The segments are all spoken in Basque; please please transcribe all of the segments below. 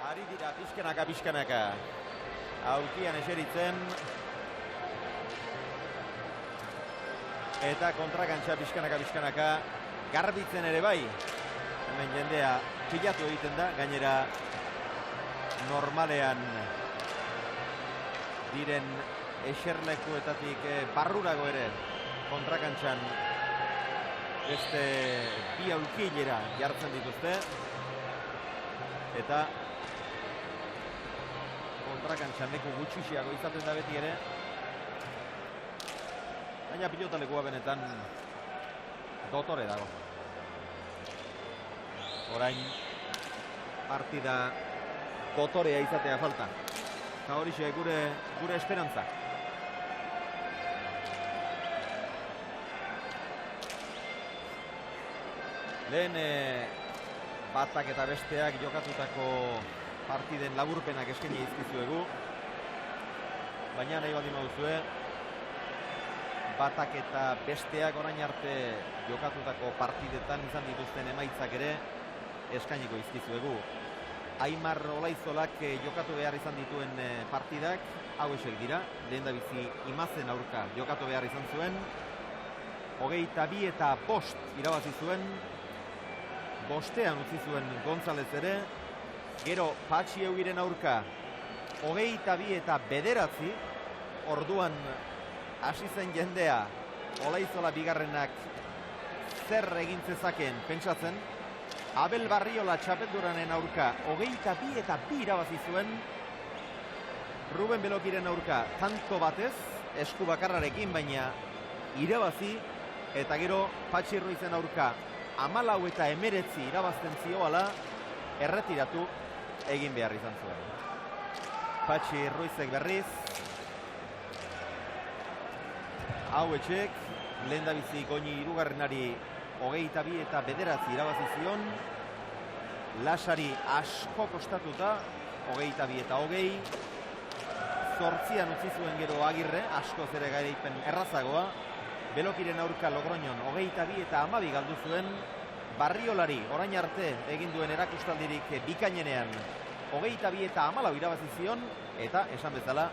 Ari dira pixkanaka. Aurkian eseritzen. Eta kontrakantxa pixkanaka. Garbitzen ere bai. Hemen jendea pilatu egiten da. Gainera normalean diren eserlekuetatik barrurago ere kontrakantxan beste bi aulkilera jartzen dituzte. Eta kontrakantxan leku gutxixiago izaten da beti ere. Baina pilotalekua benetan dotore dago. Orain partida dotorea izatea falta. Eta horixe gure esperantza. Lehen batak eta besteak jokatutako partiden laburpenak eskaini izkizuegu. Baina nahi baldin baduzue, batak eta besteak orain arte jokatutako partidetan izan dituzten emaitzak ere eskainiko izkizuegu. Aimar Olaizolak jokatu behar izan dituen partidak hauesek dira. Lehendabizi Imazen aurka jokatu behar izan zuen. 22 eta 5 irabazi zuen. 5ean utzi zuen González ere. Gero Patxi Eugiren aurka 22 eta 9. Orduan hasi zen jendea Olaizola bigarrenak zer egin zezakeen pentsatzen. Abel Barriola txapelduranen aurka 22 eta 2 irabazi zuen. Ruben Belokiren aurka tanto batez, esku bakarrarekin, baina irabazi. Eta gero Patxi Ruizen aurka 14 eta 19 irabazten zioala erretiratu egin behar izan zuen. Patxi Ruizek berriz hauetxek lehendabizi Goñi hirugarrenari 22 eta 9 irabazi zion. Lasari asko kostatuta 22 eta 20. 8an utzi zuen gero Agirre, askoz ere garaipen errazagoa. Belokiren aurka Logroñon 22 eta 12 galdu zuen. Barriolari orain arte egin duen erakustaldirik bikainenean 22 eta 14 irabazi zion. Eta esan bezala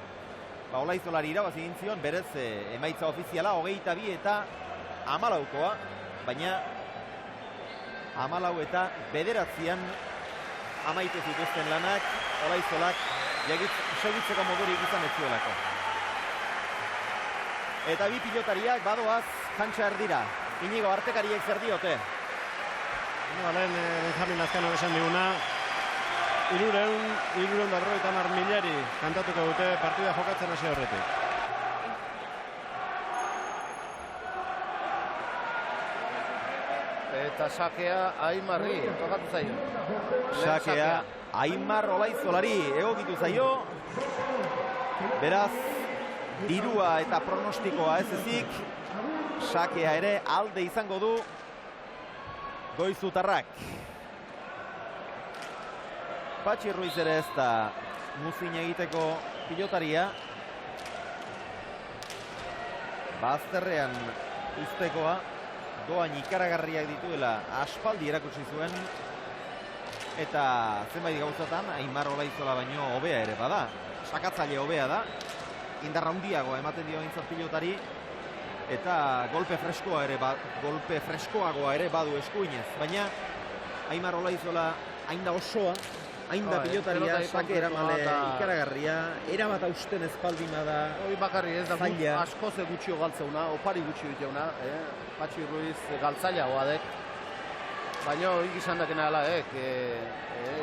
Olaizolari irabazi egin zion berez emaitza ofiziala 22 eta 14koa. Baina 14 eta 9an amaitu zituzten lanak Olaizolak segitzeko modurik izan ez zuelako. Eta bi pilotariak badoaz kantxa erdira. Inigo, artekariek zer diote? Lehen Benjamin Lazkano esan diguna, 350.000 kantatuko dute partida jokatzen hasi horretik. Eta sakea Aimarri tokatu zaio. Sakea Aimar Olaizolari egokitu zaio. Beraz, dirua eta pronostikoa ez ezik, sakea ere alde izango du goizutarrak. Patxi Ruiz ere ez da muzin egiteko pilotaria. Bazterrean uztekoa. Doain ikaragarriak dituela aspaldi erakutsi zuen. Eta zenbait gauzatan Aimar Olaizola baino hobea ere bada. Sakatzaile hobea da. Indarra handiagoa ematen dio aintzat pilotari. Eta golpe freskoagoa ere badu eskuinez. Baina Aimar Olaizola hain da osoa, hain da pilotaria, sake eramale ikaragarria, erabat hausten ezpaldina da. Hoi bakarri ez da zaila. Askoz gutxio galtzeuna, opari gutxio diteuna. Patxi Ruiz galtzaileagoa dek. Baina hori izan dakena ala,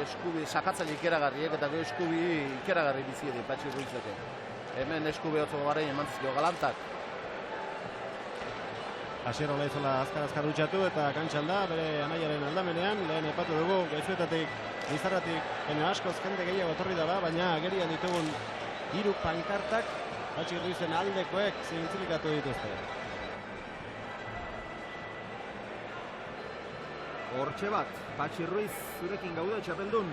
eskubi sakatzaile ikeragarriek eta gero eskubi ikeragarri biziedi Patxi Ruizeke. Hemen eskubi otzo garen emantzizkio galantak. Asier Olaizola azkar dutxatu eta kantxan da, bere anaiaren aldamenean, lehen aipatu dugu, gaizuetatik, bizarratik, baina askoz jende gehiago etorri dara, baina agerian ditugun 3 pankartak, Patxi Ruizen aldekoek zintzilikatu dituzte. Hortxe bat, Patxi Ruiz zurekin gaude txapeldun.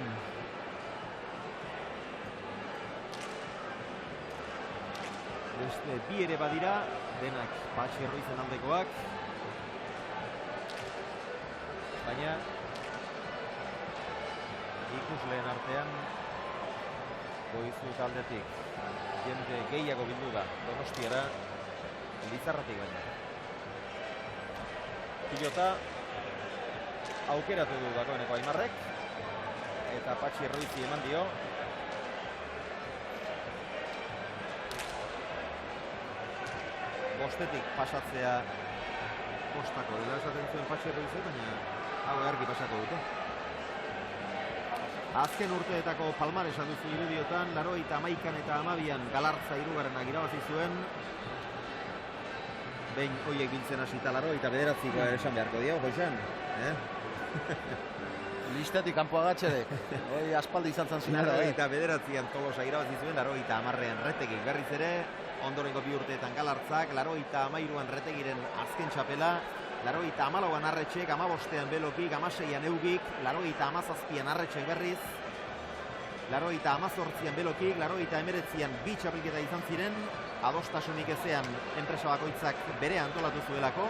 Beste bi ere badira, denak Patxi Ruizen aldekoak. Baina ikusleen artean Goizu taldetik jende gehiago bildu da Donostiara Lizarratik baina. Pilota aukeratu du dagoeneko Aimarrek eta Patxi Ruizi eman dio. Bostetik pasatzea kostako dela esaten zuen Patxi Ruizi, baina hau ergi pasako dute. Azken urteetako palmaresa duzu irudiotan, 81 eta 12an Galartza hirugarrenak irabazi zuen. Behin hoiek biltzen hasita 89koa esan beharko dio, Joxan. Listatik kanpo agatxedek. Hoi aspaldi izan zan zinara. 89an Tolosa irabazi zuen, 90an Retegik berriz ere, ondorengo bi urteetan Galartzak, 93an Retegiren azken txapela, 94an Arretxek, 15an Belokik, 16an Eugik, 97an Arretxek berriz, 98an Belokik, 89an bi txapelketa izan ziren, adostasunik ezean enpresa bakoitzak bere antolatu zuelako,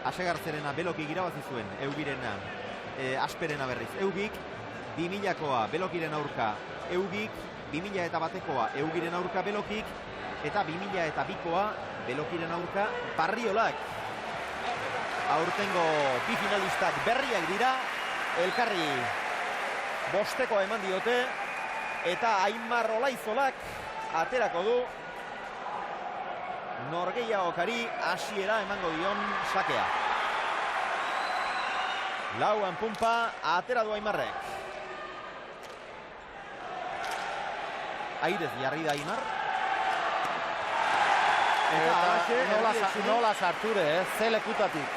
Asegartzerena Belokik irabazi zuen, Eugirena, Asperena berriz Eugik, 2000koa Belokiren aurka Eugik, 2001koa Eugiren aurka Belokik, eta 2002koa Belokiren aurka Barriolak. Aurtengo bi finalistak berriak dira, elkarri bostekoa eman diote, eta Aimar Olaizolak aterako du norgehiagokari hasiera emango dion sakea. Lauan punpa, atera du Aimarrek. Airez jarri da Aimar. Eta nola sarture, ze lekutatik.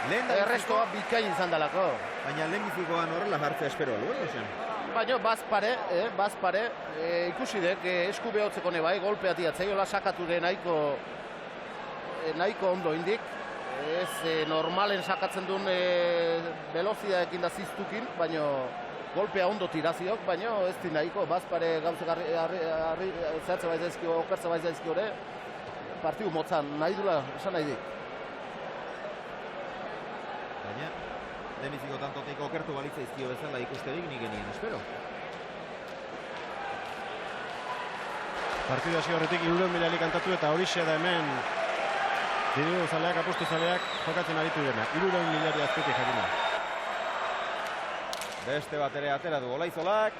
Errestoa bikain izan dalako. Baina lehenbizikoan horrela jartzea espero aluen, Baina bazpare, ikusi dek esku behotzeko nebai, golpeati atzaiola sakature nahiko ondo indik. Ez normalen sakatzen duen velozidadekin da ziztukin, baina golpea ondo tiraziok, baina ez di nahiko, bazpare gauzek zehatze baiz daizkio, okertze baiz daizkio ere, partidu motzan nahi dula, esan nahi dik. Baina, lehenbiziko tantoteiko okertu balitza izkio bezala ikusterik nik genien, espero. Partidu hasi horretik 100.000 kantatu eta horixe da hemen diru zaleak, apustu zaleak jokatzen aritu dena. 100.000 azkutik jakina. Beste bat ere atera du Olaizolak.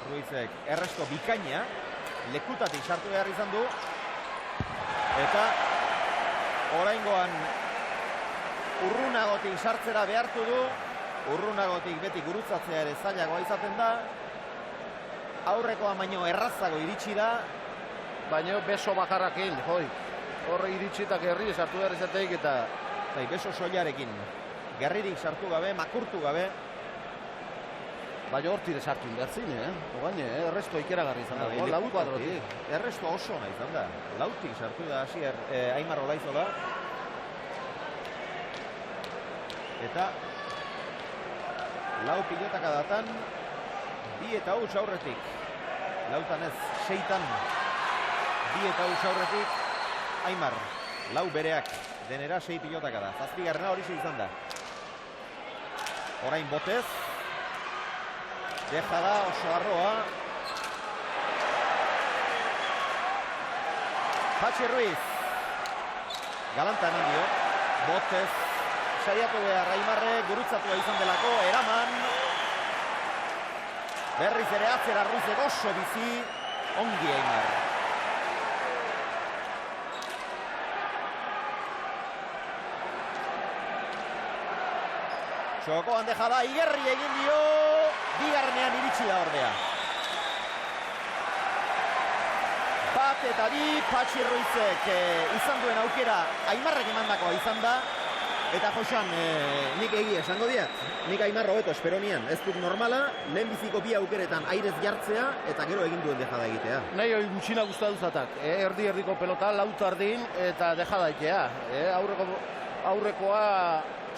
Ruizek erresto bikaina lekutatik sartu behar izan du. Eta oraingoan urrunagotik sartzera behartu du. Urrunagotik beti gurutzatzea ere zailagoa izaten da. Aurrekoa baino errazago iritsi da. Baina beso bakarrakin, joi. Horre iritsi eta gerri sartu behar izateik eta... beso soilarekin. Gerririk sartu gabe, makurtu gabe. Baina hortire sartu inbertzin, Ogaine, erresto ikeragarri izan da. Lau kuadrotik. Erresto oso nahi izan da. Lautik sartu da hasier Aimar Olaizola. Eta lau pilotaka datan 2 eta huts aurretik. Lautan ez, 6tan 2 eta huts aurretik Aimar, lau bereak denera 6 pilotaka da. Zazpigarrena hori izan da. Orain botez. Deja da oso arroa. Patxi Ruiz. Galanta eman dio. Botez. Saiatu behar Aimarre, gurutzatua izan delako, eraman. Berriz ere atzera Ruizek oso bizi. Ongi Aimar. Txokoan deja da, Igerri egin dio, bigarrenean iritsi da ordea. Bat eta bi, Patxi Ruizek izan duen aukera Aimarrek emandakoa izan da. Eta Joxan, nik egia esango diat, nik Aimarro beto esperonian. Ez dut normala, lehenbiziko bi aukeretan airez jartzea eta gero egin duen dejada egitea. Nahi hori gutxina guztatu zatak, erdi-erdiko pelota, lautardin eta dejada egitea. Aurrekoa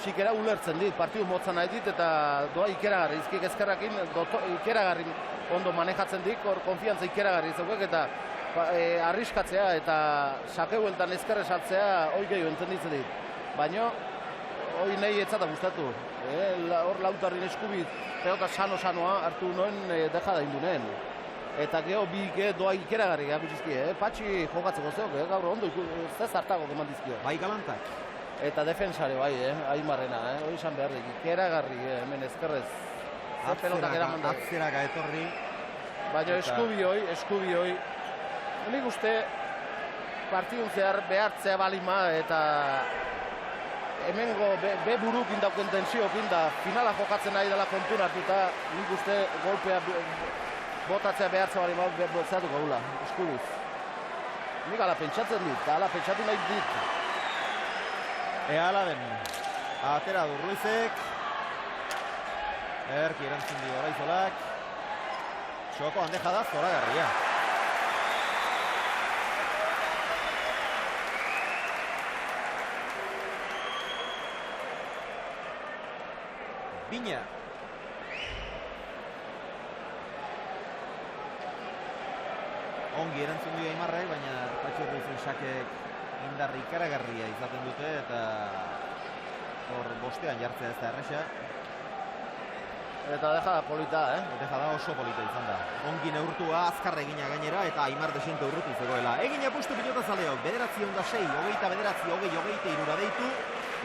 sikera ulertzen dit, partidu motzan nahi dit eta doa ikeragarri, izkik ezkerrakin ikeragarri ondo manejatzen dik, hor konfiantza ikeragarri izakuek eta arriskatzea eta sakeueltan ezkerre saltzea hoi gehiago entenditzen dit. Baina, hoi nahi etzata gustatu. Hor lautarrin eskubit, pelota sano-sanoa hartu noen dejada indunen. Eta gero bi doa ikeragarri gutxizki, Patxi jokatzeko zeok, gaur ondo ez hartago eman dizkio. Bai galantak. Eta defensare bai, Aimarrena, hori izan beharrik, ikeragarri hemen ezkerrez. Atzeraka etorri. Baina eskubi hoi. Nik uste partidun zehar behartzea balima eta hemengo be burukin dauken tensiokin da finala jokatzen nahi dela kontun hartuta, nik uste golpea botatzea behartzea balima behartzatuko gula, eskubiz. Nik ala pentsatzen dit, ala pentsatu nahi dit. Ala den, atera du Ruizek. Erki erantzun dio Olaizolak. Txoko handeja da zoragarria. Bina. Ongi erantzun dio Aimarrek, baina Patxi Ruizen sakek indar ikaragarria izaten dute eta hor bostean jartzea ez da erresa. Eta deja da polita, Deja da oso polita izan da. Ongi neurtua, azkar egina gainera eta Aimar desente urrutu zegoela. Egin apustu pilota zaleok, 9-6, 29-20, 23 deitu,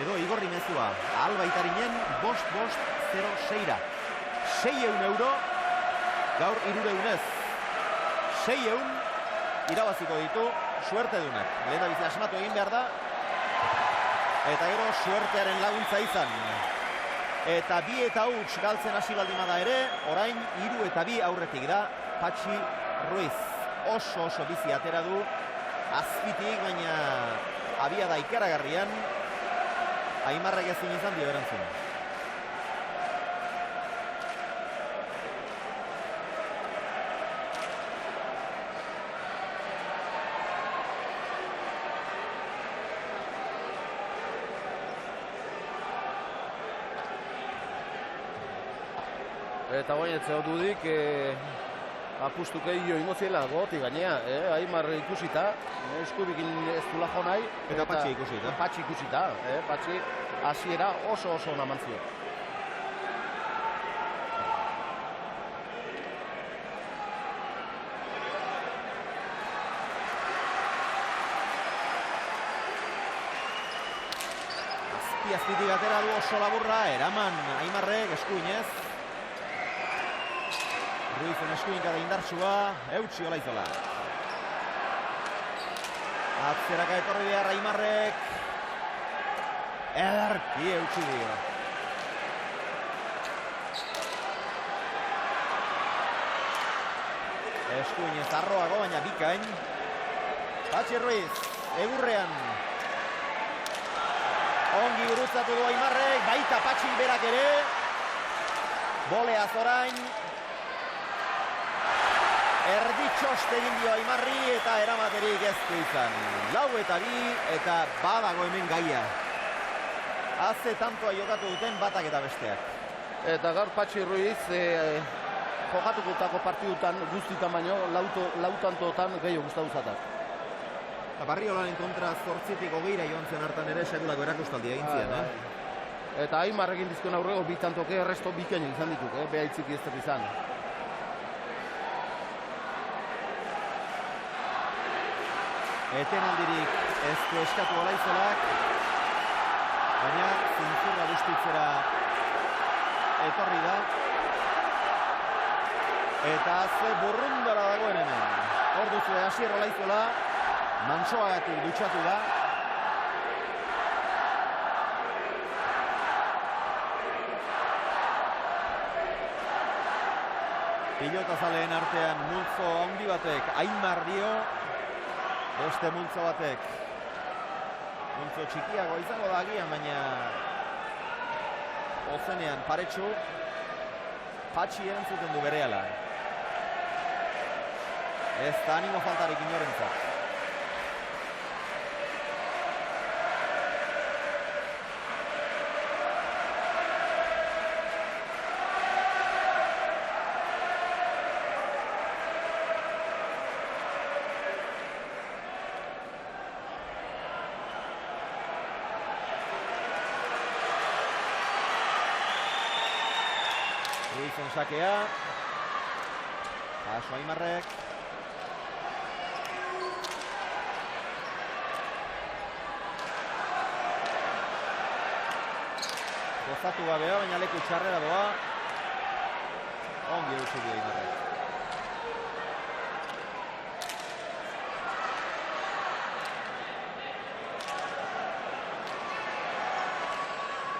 edo igorri mezua. Albaitarinen, 5-0-6-ra. 600 euro, gaur 300 ez. 600 irabaziko ditu, suerte dunak. Lehen da bizi asmatu egin behar da, eta gero suertearen laguntza izan. Eta 2-0 galtzen hasi baldin bada ere, orain 3-2 aurretik da Patxi Ruiz. Oso bizi atera du, azpitik, baina abiada ikaragarrian, Aimarrek ezin izan dio erantzun. Eta guainetzea dudik, apustu keio ingo ziela gogotik gainea, Aimar ikusita, eskubikin ez dula jo nahi. Eta Patxi ikusita. Patxi ikusita, Patxi hasiera oso ona mantzio. Azpitik atera du oso laburra, eraman Aimarrek eskuinez. Ruizen eskuinkada indartsua, eutsi Olaizola. Atzeraka etorri behar Aimarrek. Ederki eutsi dio. Eskuinez arroago, baina bikain. Patxi Ruiz, egurrean. Ongi gurutzatu du Aimarrek, baita Patxi berak ere. Boleaz orain. Erditxost egin dio Aimarri eta eramaterik ez du izan. 4-2 eta badago hemen gaia. Haze tantoa jokatu duten batak eta besteak. Eta gaur Patxi Ruiz jokatukutako partidutan guztitan baino lautantotan gehiago gustatu zatak. Barriolaren kontra 8-tik 20 joan zen hartan ere sekulako erakustaldia egin zian. Eta Aimar egin dizkon aurrego bi tantoke erresto bikaino izan dituk, behaitziki ez dut izan. Etenaldirik ez du eskatu Olaizolak, baina zintzurra bustitzera etorri da. Eta ze burrundara dagoen hemen. Hor duzu Asier Olaizola, Mantsoagatik dutxatu da. Pilotazaleen artean multzo handi batek Aimar dio, beste multzo batek multzo txikiago izango da agian, baina ozenean paretsu Patxi erantzuten du berehala. Ez da animo faltarik inorentzat. Ruizen sakea. Paso Aimarrek. Gozatu gabea, baina leku txarrera doa. Ongi eutxu dio Aimarrek.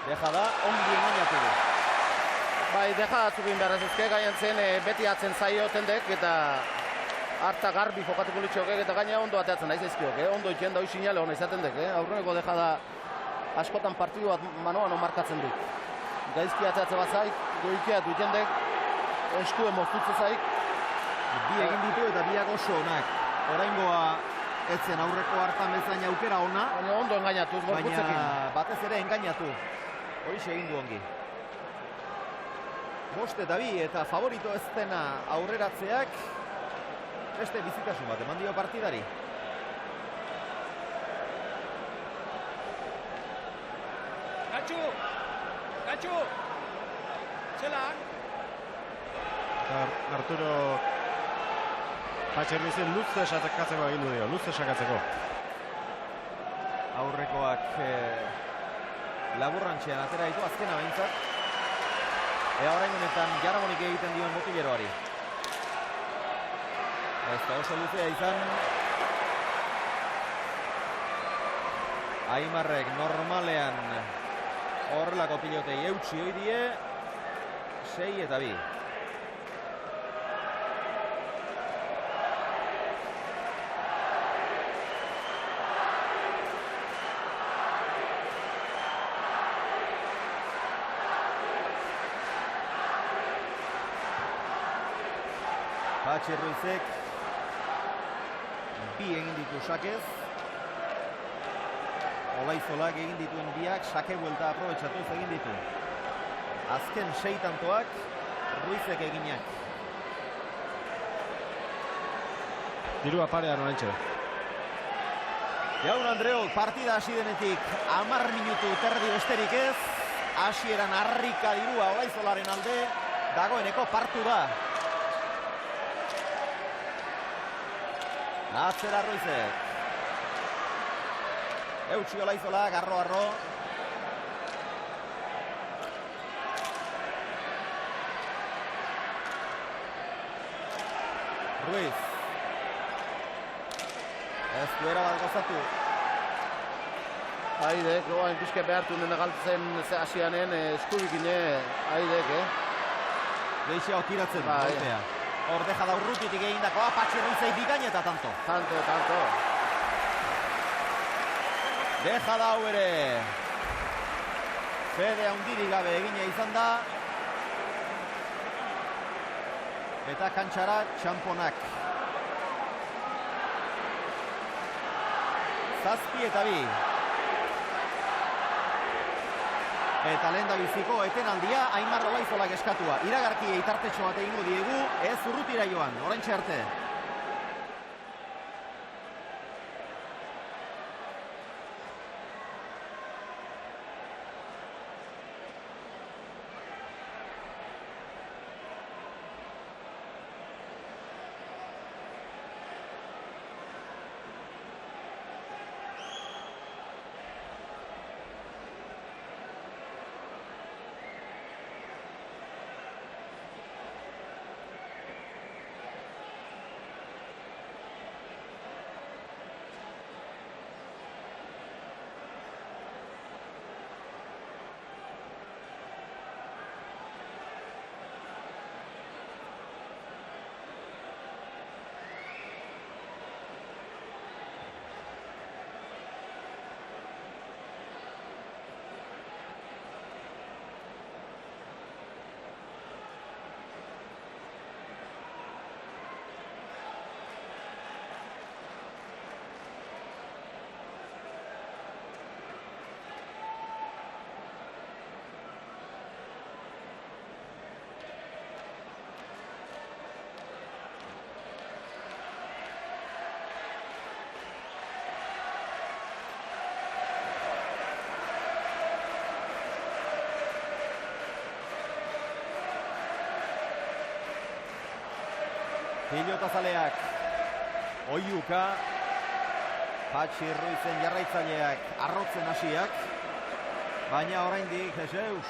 Deja da, ongi engainatu du. Bai, deja batzuk egin behar ez ezke, gainantzen beti atzen zaio tendek, eta harta garbi jokatuko litxokek, eta gaina ondo ateatzen naiz ezkiok, ondo iken da hoi sinale hona izaten dek, aurreneko deja da askotan partidu bat manoan markatzen dut. Gaizki ateatze bat zaik, goikia duiten dek, eskuen moztutze zaik. Bi egin ditu eta biak oso onak. Oraingoa etzen aurreko hartan bezain aukera ona. Baina ondo engainatuz, gorputzekin. Baina batez ere engainatu. Horixe egin du ongi. Bost eta bi eta favorito ez dena aurreratzeak beste bizitasun bat eman dio partidari. Gatxu! Zelan? Arturo Patxerrizen luze sakatzeko egin du dio, luze sakatzeko. Aurrekoak laburrantxean atera ditu, azkena behintzat. Ea orain honetan jaramonik egiten dioen botileroari. Ez da oso luzea izan. Aimarrek normalean horrelako pilotei eutxi hoidie. 6 eta 2. Patxi Ruizek bi egin ditu sakez. Olaizolak egin dituen biak sake buelta aprobetxatuz egin ditu. Azken 6 tantoak Ruizek eginak. Dirua parean oraintxe. Jaun Andreok partida hasi denetik 10 minutu terdi besterik ez. Hasieran harrika dirua Olaizolaren alde. Dagoeneko partu da. Atzera Ruizek. Eutxi Olaizolak, arro. Ruiz. Ez duera bat gozatu. Haidek, loain pixke behartu nena galtzen hasianen eskubikine, haidek, Geixea otiratzen, Bai. golpea. Hor deja da urrutitik egindakoa, Patxi Ruizei bikain eta tanto. Tanto. Deja da hau ere. Fede handirik gabe egina izan da. Eta kantxara txamponak. 7 eta 2. Eta lehen da biziko etenaldia Aimar Olaizolak eskatua. Iragarki eitartetxo bat egingo diegu, ez urrutira joan, oraintxe arte. Pilotazaleak Oiuka, Patxi Ruizen jarraitzaileak arrotzen hasiak, baina oraindik Jesus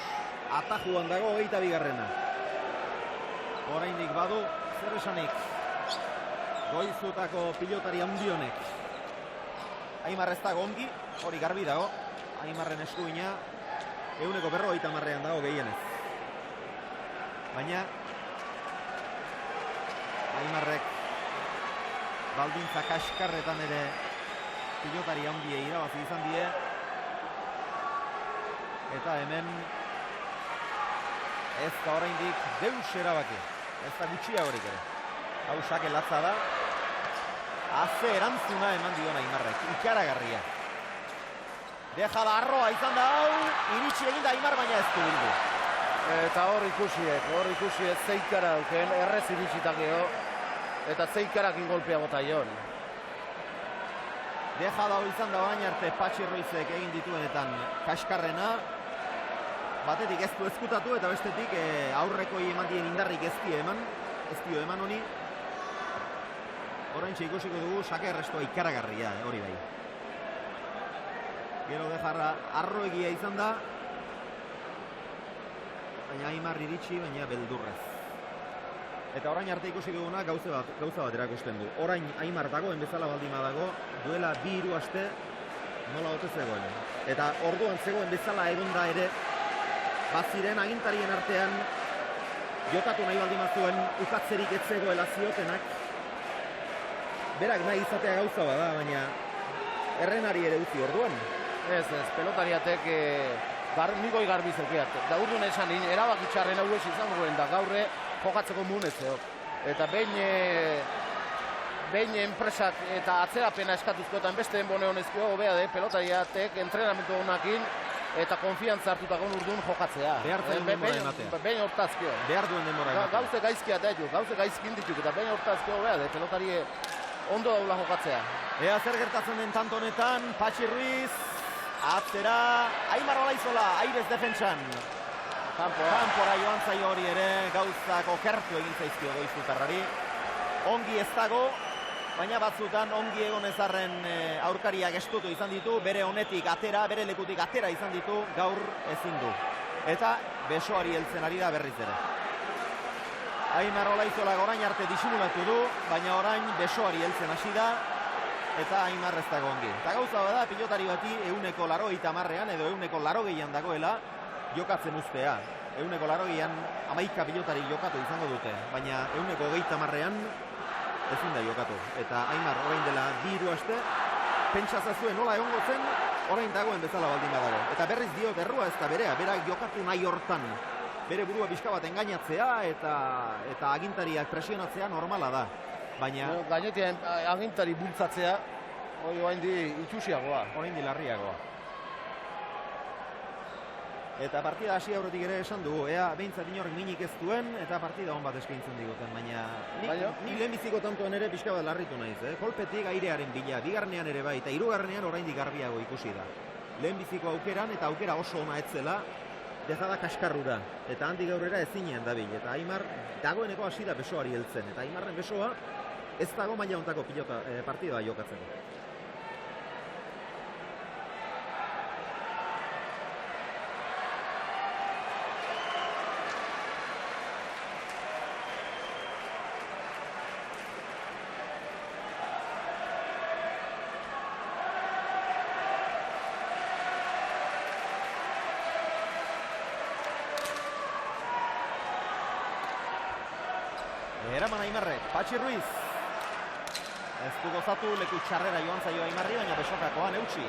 atajuan dago 22. Oraindik badu zer esanik goizutako pilotari handi honek. Aimar ez dago ongi, hori garbi dago. Aimarren eskuina 50%an dago gehienez. Baina Aimarrek baldintza kaskarretan ere pilotari handiei irabazi izan die. Eta hemen ez da oraindik deus erabaki. Ez da gutxiagorik ere. Hau sake latza da. Haze erantzuna eman dion Aimarrek. Ikaragarria. Deja da arroa izan da hau. Iritsi egin da Aimar baina ez du bildu. Eta hor ikusiek zeikara duken, errez iritsitak geho. Eta zeikarakin golpea bota joan. Deja da izan da orain arte Patxi Ruizek egin dituenetan kaskarrena. Batetik ez du ezkutatu eta bestetik aurrekoi eman dien indarrik ez dio eman honi. Oraintxe ikusiko dugu sake errestua ikaragarria, hori bai. Gero Dejarra arroegia izan da. Baina Aimar iritsi, baina beldurrez. Eta orain arte ikusi duguna gauza bat erakusten du. Orain Aimar dagoen bezala baldin badago, duela 2-3 aste nola ote zegoen. Eta orduan zegoen bezala egonda ere, baziren agintarien artean jokatu nahi baldin bazuen ukatzerik ez zegoela ziotenak. Berak nahi izatea gauza bada, baina errenari ere utzi orduan. Ez, pelotariatek nigoi garbi zeukeat. Da urdun esan, erabakitxarren hau ez izan guen da gaurre jokatzeko munetzeo. Eta behin enpresak eta atzerapena eskatuzkoetan beste enbone honezko hobea de pelotariatek entrenamentu honakin eta konfiantza hartutako urdun jokatzea. Behar duen denbora ematea. Behin hortazkio. Behar duen denbora ematea. Gauze gaizkia da gauze gaizkin dituk eta behin hortazkio hobea de pelotari ondo daula jokatzea. Ea zer gertatzen den tanto honetan, Patxi Ruiz, atzera, Aimar Olaizola, airez defentsan. Kanpora joan zaio hori ere, gauzak okertu egin zaizkio goizutarrari. Ongi ez dago, baina batzutan ongi egon ezarren aurkariak estutu izan ditu, bere honetik atera, bere lekutik atera izan ditu, gaur ezin du. Eta besoari heltzen ari da berriz ere. Aimar Olaizola orain arte disimulatu du, baina orain besoari heltzen hasi da, eta Aimar ez dago ongi. Eta gauza bada, pilotari bati 180 edo 180 dagoela jokatzen uztea. 180an 11 pilotari jokatu izango dute, baina 130an ezin da jokatu. Eta Aimar orain dela 2 aste, pentsazazue nola egongo zen, orain dagoen bezala baldin badago. Eta berriz diot errua ez da berea, berak jokatu nahi hortan. Bere burua pixka bat engainatzea eta agintariak presionatzea normala da. Baina gainetik agintari bultzatzea, hori oraindi itxusiagoa. Oraindi larriagoa. Eta partida hasi aurretik ere esan dugu, ea behintzat inork minik ez duen eta partida on bat eskaintzen diguten, baina ni lehenbiziko tantoen ere pixka bat larritu naiz, kolpetik airearen bila, bigarnean ere bai, eta hirugarrenean oraindik garbiago ikusi da. Lehenbiziko aukeran eta aukera oso ona etzela, dejada kaskarrura, eta handik aurrera ezinean dabil, eta Aimar dagoeneko hasi da besoari heltzen, eta Aimarren besoa ez dago maila hontako partida jokatzeko. Eraman Aimarrek, Patxi Ruiz. Ez du gozatu, leku txarrera joan zaio Aimarri, baina besokakoan eutxi.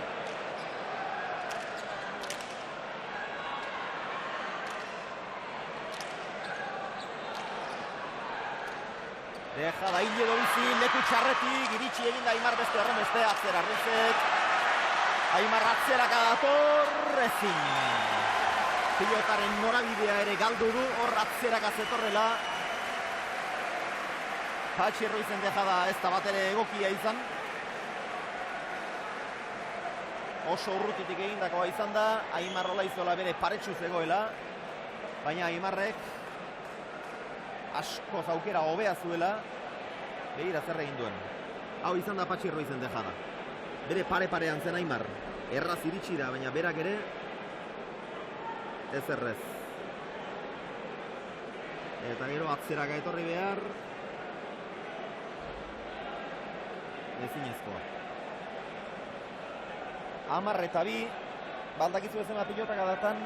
Deja da hile dobizi, leku txarretik, iritsi egin da Aimar beste horren beste, atzera Ruizek. Aimar atzeraka dator, ezin. Pilotaren norabidea ere galdu du, hor atzeraka zetorrela. Patxi Ruizen dejada ez da bat ere egokia izan. Oso urrutitik egindakoa izan da, Aimar Olaizola bere paretsu zegoela, baina Aimarrek askoz aukera hobea zuela, Begira zer egin duen. Hau izan da Patxi Ruizen dejada. Bere pare-parean zen Aimar. Erraz iritsi da, baina berak ere ez errez. Eta gero atzeraka etorri behar. Ezinezkoa. 10-2, baldakizu ezena pilotaka datan,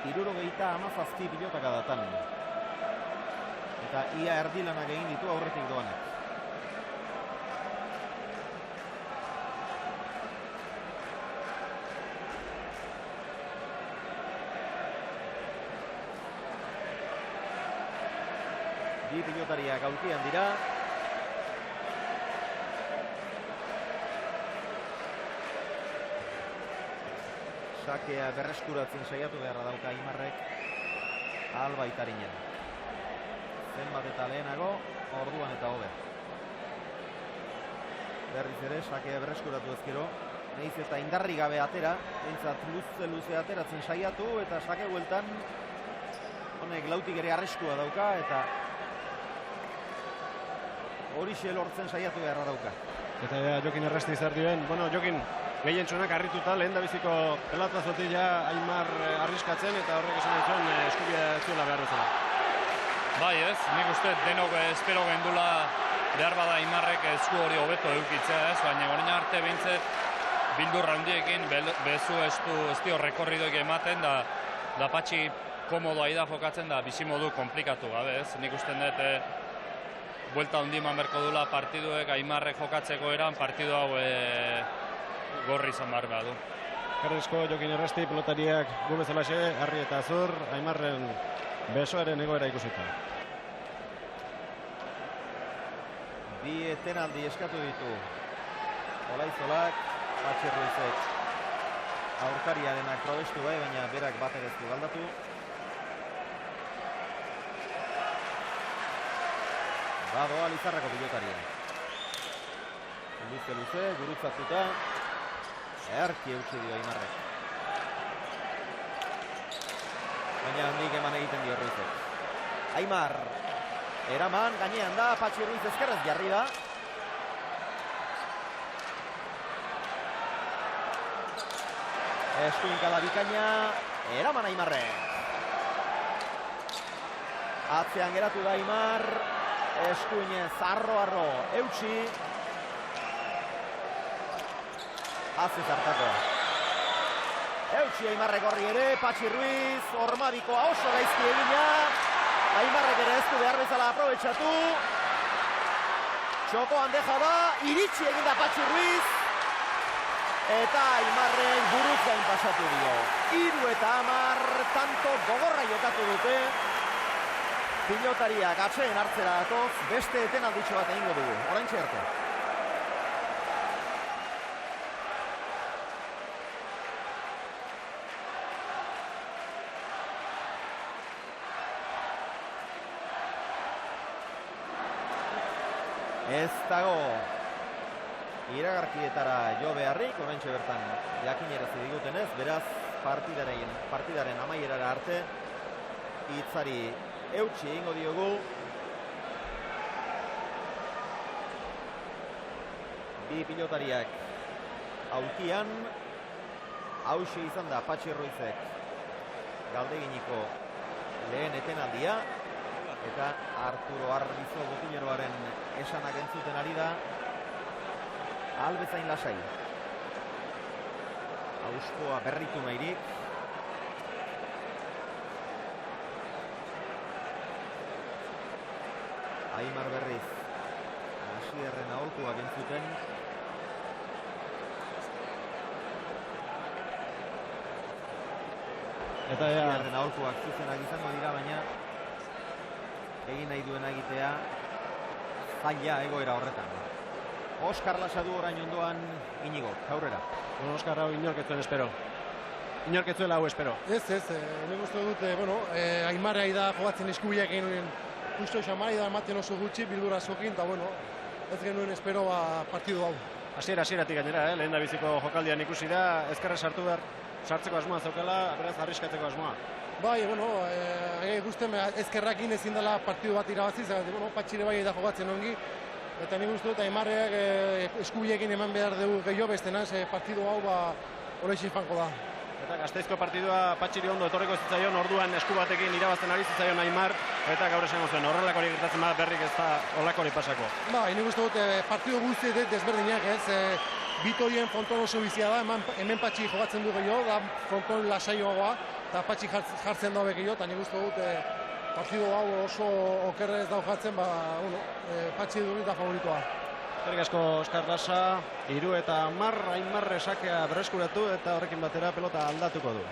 77 pilotaka datan. Eta ia erdilanak egin ditu aurretik doanak. Bi pilotariak aulkian dira. Sakea berreskuratzen saiatu beharra dauka Aimarrek Albaitarinen. Zenbat eta lehenago, orduan eta hobe. Berriz ere, sakea berreskuratu ezkero. Nahiz eta indarri gabe atera, entzat luze ateratzen saiatu, eta sake bueltan honek lautik ere arriskua dauka, eta horixe lortzen saiatu beharra dauka. Eta Jokin Errasti zer dioen, bueno, Jokin gehien txonak harrituta, lehen da biziko pelata zotila Aimar arriskatzen, eta horrek esan zuen eskubia zuela behar bezala. Bai ez, nik uste denok espero gendula behar bada Aimarrek esku hori hobeto eukitzea ez, baina orain arte behintzet bildur handiekin bezu ez dio rekorridoik ematen, da Patxi komodoa da jokatzen da bizimodu komplikatu gabe ez, nik uste dut buelta handi eman berko dula partiduek Aimarrek jokatzeko eran partidu hau gorri izan behar behar du. Karrezko Jokin Errasti, pelotariak gu bezalaxe, Harri eta Zur, Aimarren besoaren egoera ikusita. Bi etenaldi eskatu ditu Olaizolak, Patxi Ruizek aurkariarenak probestu bai, baina berak bat ere ez du galdatu. Badoa Lizarrako pilotarien. Luze, gurutzatuta. Erki eutsi dio Aimarrek. Baina handik eman egiten dio Ruizek. Aimar. Eraman, gainean da, Patxi Ruiz ezkerrez jarri da. Eskuinkada bikaina. Eraman Aimarrek. Atzean geratu da Aimar. Eskuine zarro-arro eutsi. Hazi zartako. Eutsi Aimarrek horri ere, Patxi Ruiz, Ormabikoa oso gaizki egina. Aimarrek ere ez du behar bezala aprobetxatu. Txokoan deja da, iritsi eginda Patxi Ruiz. Eta Aimarrek buruz gain pasatu dio. 3-10, tanto gogorra jokatu dute. Pilotariak atseen hartzera datoz, beste etenalditxo bat egingo dugu, oraintxe arte. Ez dago iragarkietara jo beharrik, oraintxe bertan jakinarazi digutenez, beraz partidaren amaierara arte hitzari eutsi egingo diogu. Bi pilotariak aulkian, hauxe izan da Patxi Ruizek galdeginiko lehen etenaldia, eta Arturo Arbizo botileroaren esanak entzuten ari da, albezain lasai. Auskoa berritu nahirik. Aimar berriz Asierren aholkuak entzuten. Eta Asierren aholkuak zuzenak izango dira, baina egin nahi duena egitea zaila egoera horretan. Oskar Lasa du orain ondoan Inigo, aurrera. Oskar hau inorketzuen espero. Inorketzuela hau espero. Ez, nik uste dut, Aimarrai da jogatzen eskubiak genuen justo xamari da ematen oso gutxi, bildura zokin, eta ez genuen espero partidu hau. Hasieratik gainera, lehen da biziko jokaldian ikusi da, ezkerra sartzeko asmoa zaukala, beraz arriskatzeko asmoa. Bai, guztien ezkerrakin ezin dela partidu bat irabaziz, Patxire bai da jogatzen ongi, Eta nik uste dut Aimarrek eskubilekin eman behar dugu gehiago bestenaz, partidu hau horrexin fanko da. Eta Gasteizko partidua Patxiri ondo etorriko zitzaion, orduan esku batekin irabazten ari zitzaion Aimar, eta gaur esango zen, horrelakori gertatzen bada berrik ez da horrelakori pasako. Nik uste dut partidu guzti desberdinak ez, Bitorien fronton oso bizia da, hemen Patxi jogatzen du gehiago, da fronton lasaioagoa, eta Patxi jartzen dabe gehiago, eta nik uste dut partidu hau oso okerrez dau jartzen, Patxi dut da favoritoa. Eskerrik asko Oskar Lasa, 3 eta 10, Aimar sakea berreskuratu eta horrekin batera pelota aldatuko du.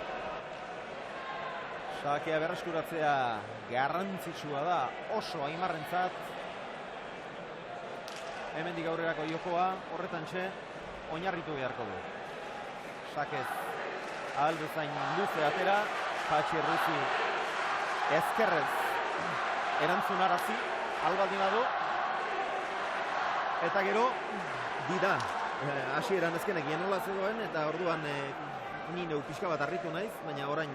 Sakea berreskuratzea garrantzitsua da oso Aimarrentzat. Hemendik aurrerako jokoa, horretantxe oinarritu beharko du. Sakez ahal bezain luze atera, Patxi Ruizi ezkerrez erantzunarazi, albaldin badu. Eta gero, dida, hasieran ezkenekien nola zegoen, eta orduan ni neu pixka bat harritu naiz, baina orain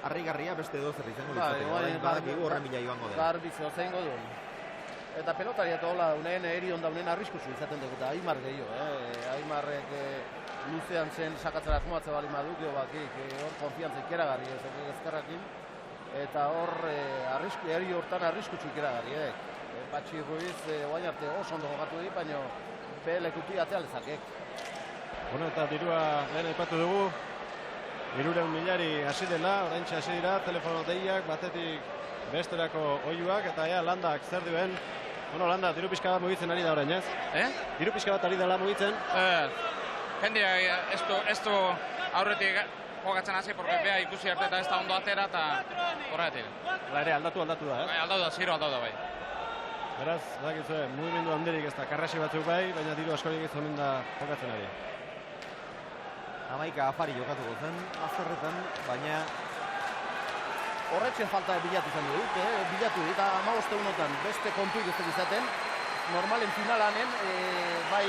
harrigarria beste dozer izango litzateke. Orain badakigu horren bila joango dela. Garbizo zeingo duen. Eta pelotari eta hola, unen erion da unen arriskusu izaten dugu, eta Aimar gehiago. Aimarrek luzean zen sakatzera asmoatze bali maduk, hor konfiantza ikeragarri ezkerrakin. Eta hor, eri hortan arriskutsu ikeragarri, Patxi Ruiz oain arte oso ondo jokatu di, baina lekuti atea lezakek. Bueno, eta dirua lehen aipatu dugu, 300.000 hasi dela, oraintxe hasi dira, telefono deiak, batetik besterako oiuak, eta Landak zer duen. Bueno, Landa, diru pixka bat mugitzen ari da orain, ez? Diru pixka bat ari dela mugitzen. Jendea, ez du aurretik jokatzen hasi, porque beha ikusi arte eta ez da ondo atera, eta horretik. Ere, aldatu da, ez? Bai, aldatu da, ziro aldatu da, bai. Beraz, dakizue, mugimendu handirik ez da, karrasi batzuk bai, baina diru askorik ez omen da jokatzen ari. Hamaika afari jokatuko zen, azterretan, baina horretzen falta bilatu izan dut, bilatu eta 15 egunotan beste kontuik ez izaten, normalen finalanen, bai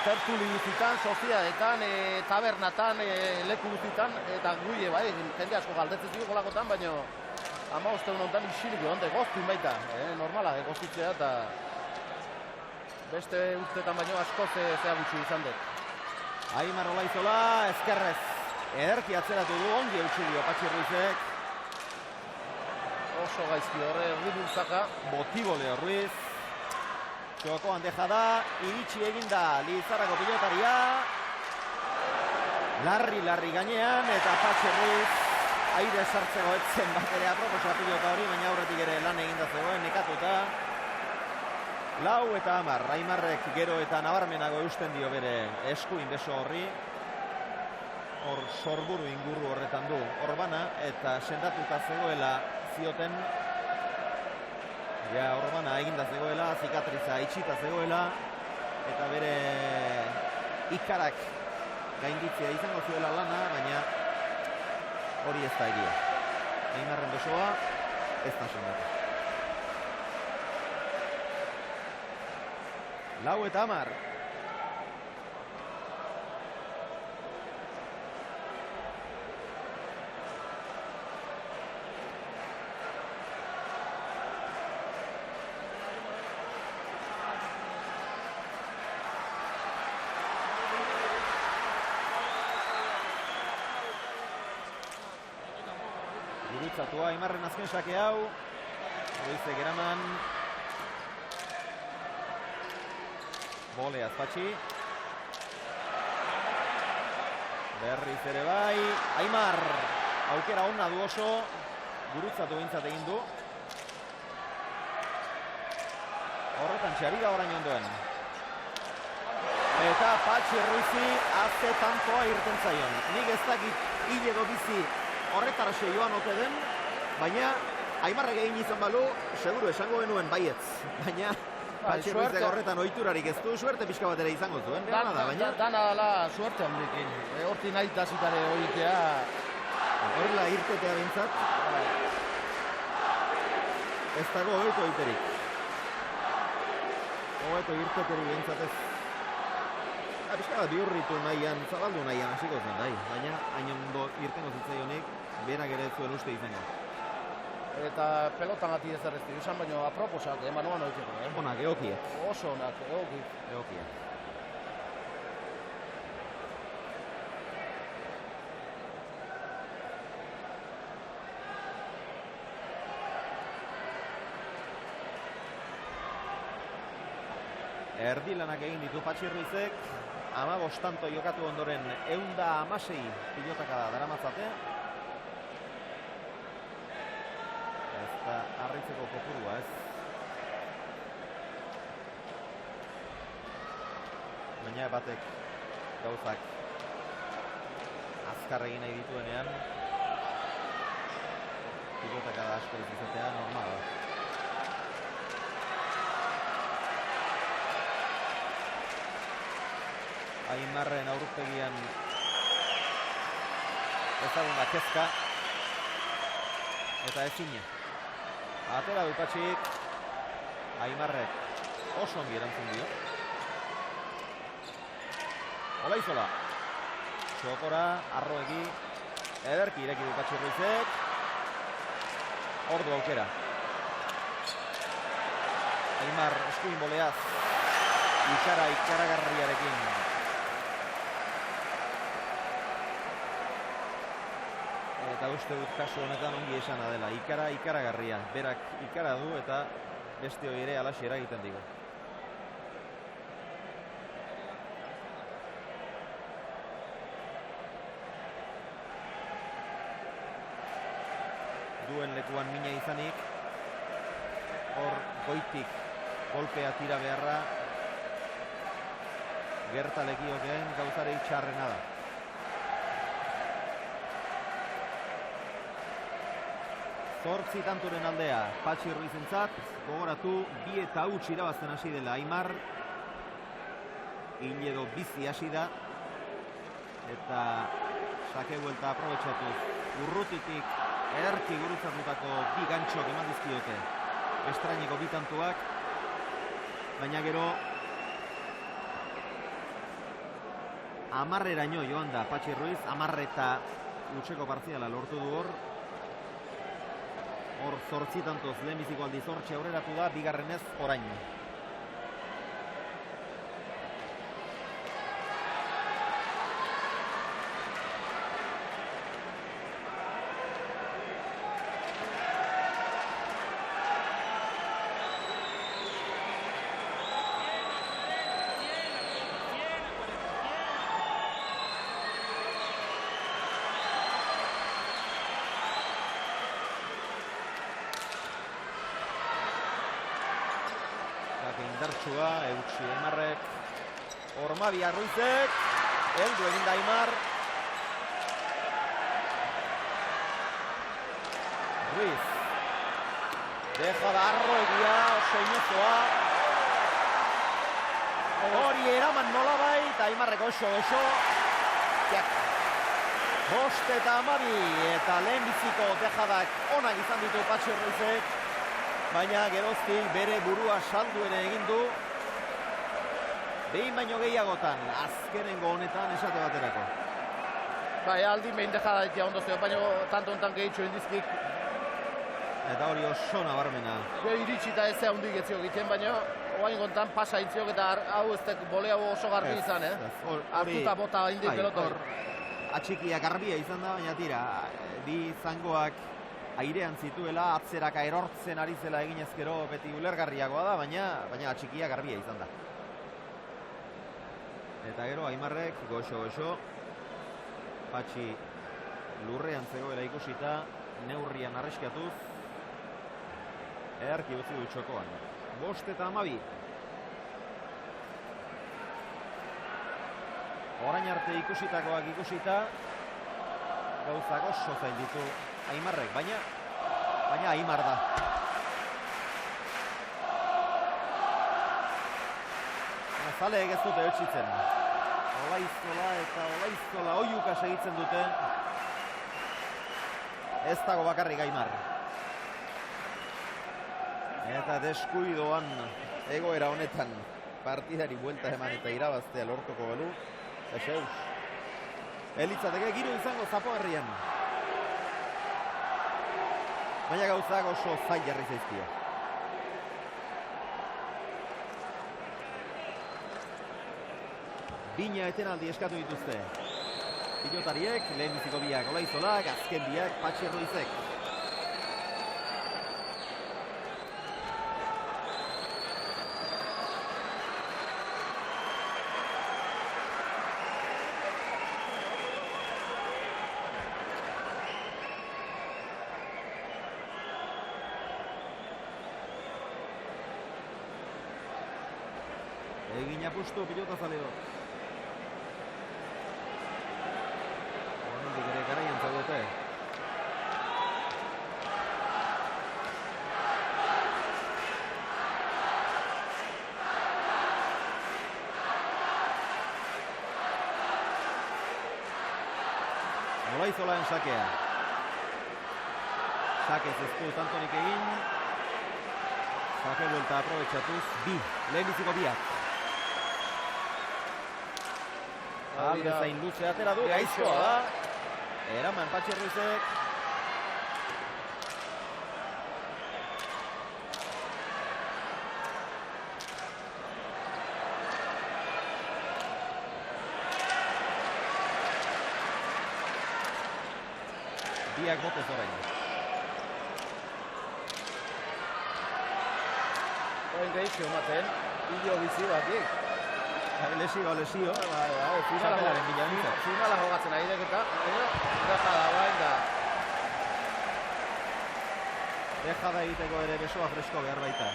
tertuli guztitan, soziadetan, tabernatan, leku guztitan, eta guie bai, jende asko galdetzen dugu golakotan, baina 15 egunotan isilik egon, goztun baita, normala, goztitzea, eta beste urteetan baino asko zea gutxi izan dut. Aimar Olaizola, ezkerrez, ederki atzeratu du, ongi eutxi dio Patxi Ruizek. Oso gaizki horre, Ridultzaka. Botiboleo Ruiz. Txokoan deja da, iritsi eginda Lizarrako pilotaria. Larri gainean, eta Patxi Ruiz aire sartzeko etzen bat ere aproposa pilota hori, baina aurretik ere lan eginda zegoen, nekatuta. 4 eta 10, Aimarrek gero eta nabarmenago eusten dio bere eskuin beso horri. Hor sorburu inguru horretan du Orbana, eta sendatuta zegoela zioten. Ja, Orbana eginda zegoela, zikatriza itxita zegoela, eta bere ikarak gainditzea izango zuela lana, baina hori ez da egia. Aimarren besoa ez da sendatu. 4 eta 10. Gurutzatua Aimarren azken sake hau. Ruizek eraman. Bole Azpatxi. Berriz ere bai. Aimar. Aukera ona du oso. Gurutzatu bintzat egin du. Horretan txari da orain ondoen. Eta Patxi Ruizi azte tantoa irten zaion. Nik ez dakit hilego bizi horretaraxe joan ote den, baina Aimarrek egin izan balu, seguru esango genuen baietz. Baina Patxi Ruizek horretan ohiturarik ez du, suerte pixka bat ere izango zuen. Dana dala suerte handikin. Horti nahi tasitare horitea. Horrela irtetea bintzat. Ez dago hobeto iterik. Hobeto irteteri bintzat ez. Pixka bat biurritu nahian, zabaldu nahian hasiko zen, baina hain ondo irtengo zitzaionik, berak ere zuen uste izango. eta pelotan gati ez errezti izan, baina aproposak, manuan horitzeko. Onak, egokiek. Oso onak, egokik. Egokiek. Erdilanak egin ditu Patxi Ruizek, 15 tanto jokatu ondoren 116 pilotaka da daramatzate. Ez da harritzeko kopurua, ez. Baina batek gauzak azkar egin nahi dituenean, pilotaka da asko izatea normala. Aimarren aurpegian ezaguna kezka eta ezina. Atera du Patxik, Aimarrek oso ongi erantzun dio. Olaizola, Txokora, Arroegi, ederki ireki du Patxi Ruizek. Ordu aukera. Aimar eskuin boleaz, ikaragarriarekin. Eta uste dut kasu honetan ongi esana dela, ikaragarria. Berak ikara du eta beste hori ere alaxe eragiten digu. Duen lekuan mina izanik, hor goitik golpea tira beharra, gertalekioken gauzarei txarrena da. Zortzi tanturen aldea, Patxi Ruizentzat, gogoratu, 2 eta huts irabazten hasi dela Aimar. Iledo bizi hasi da. Eta sake buelta aprobetxatuz, urrutitik ederki gurutzatutako 2 gantxok eman dizkiote. Estraineko 2 tantuak. Baina gero, 10eraino joan da Patxi Ruiz, 10 eta hutseko partziala lortu du hor. Hor 8 tantoz lehenbiziko aldiz hortxe aurreratu da, bigarrenez orain. Indartsua, eutxi Aimarrek, Ormabi Arruizek, heldu egin da Aimar. Ruiz, deja da Arroegia, oso inozoa. Hori eraman nolabait, Aimarrek oso. 5 eta 12 eta lehenbiziko dejadak onak izan ditu Patxi Ruizek. Baina geroztik bere burua saldu ere egin du. Behin baino gehiagotan, azkenengo honetan esate baterako. Bai, aldin behin dejada ditia ondozio, baina tanto hontan gehitxo indizkik. Eta hori oso nabarmena. Iritsita ez handik etziok egiten, baina oain gontan pasa intziok eta hau ez dek bolea oso garbi izan, hartuta bota indik pelota. Atxikia garbia izan da, baina tira, bi zangoak airean zituela, atzeraka erortzen ari zela egin ezkero beti ulergarriagoa da, baina atxikia garbia izan da. Eta gero Aimarrek goxo, Patxi lurrean zegoela ikusita, neurrian arriskatuz, eharki utzi du txokoan. 5 eta 12. Orain arte ikusitakoak ikusita, gauzak oso zail ditu Aimarrek, baina Aimar da. Zaleek ez dute etxitzen. Olaizola oiuka segitzen dute. Ez dago bakarrik Aimar. Eta deskuidoan egoera honetan partidari buelta eman eta irabaztea lortuko belu. Eseus. Elitzateke giro izango Zapoerrian. baina gauzak oso zail jarri zaizkio. Bina etenaldi eskatu dituzte pilotariek, lehenbiziko biak Olaizolak, azken biak Patxi Ruizek. Egin apustu pilota zaleo. Horrendik ere garaian zaudete. Olaizolaen sakea. Sakez ez du tantonik egin. Sake buelta aprobetxatuz, lehenbiziko biak. Albezain luze atera du, gaizkoa da. Eraman Patxi Ruizek. Biak botez orain. Orain gaizko ematen, hilo bizi batik. Lesio. Finala jogatzen ari deketa. Deja da bain da. Deja da egiteko ere besoa fresko behar baita.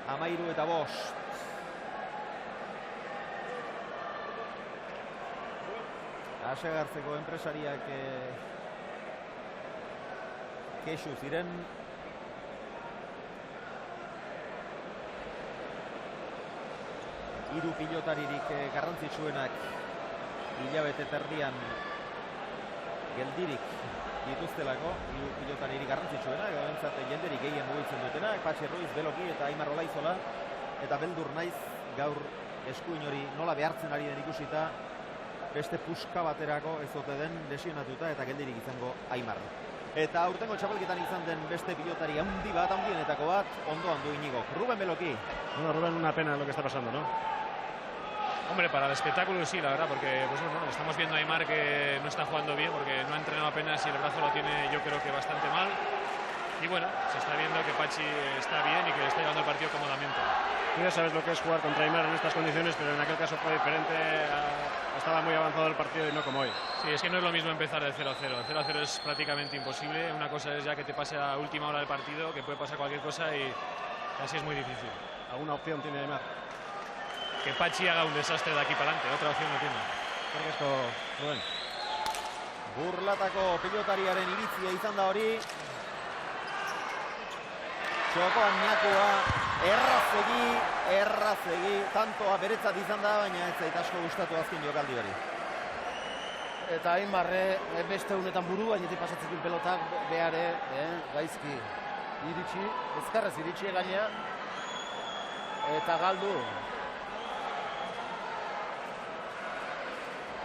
13-5. Asegartzeko enpresariak kexu ziren. Hiru pilotaririk garrantzitsuenak hilabete terdian geldirik dituztelako, hiru pilotaririk garrantzitsuenak, behintzat jenderik gehien mugitzen dutenak, Patxi Ruiz, Beloki eta Aimar Olaizola, eta beldur naiz gaur eskuin hori nola behartzen ari den ikusita, beste puska baterako ez ote den lesionatuta eta geldirik izango Aimar. Eta aurtengo txapelketan izan den beste pilotari handienetako bat, ondoan du Iñigok. Rubén Beloki. Bueno, Rubén, una pena lo que está pasando, ¿no? Hombre, para el espectáculo sí, la verdad, porque pues bueno, estamos viendo a Aimar que no está jugando bien porque no ha entrenado apenas y el brazo lo tiene yo creo que bastante mal. Y bueno, se está viendo que Patxi está bien y que está llevando el partido cómodamente. Tú ya sabes lo que es jugar contra Aimar en estas condiciones, pero en aquel caso fue diferente. Estaba muy avanzado el partido y no como hoy. Sí, es que no es lo mismo empezar del 0-0. El 0-0 es prácticamente imposible. Una cosa es ya que te pase a última hora del partido, que puede pasar cualquier cosa y así es muy difícil. ¿Alguna opción tiene Aimar? Que Patxi haga un desastre de aquí para adelante. Otra opción no tiene. Porque esto, Rubén. Burlatako pilotariaren iritzia izan da hori. Txokoan Ñakua errazegi, tantoa beretzat izan da, baina ez zait asko gustatu azken jokaldi hori. Eta Aimarre beste unetan buru, bainetik pasatzen pelotak behare, gaizki iritsi, ezkarrez iritsi gainea, eta galdu.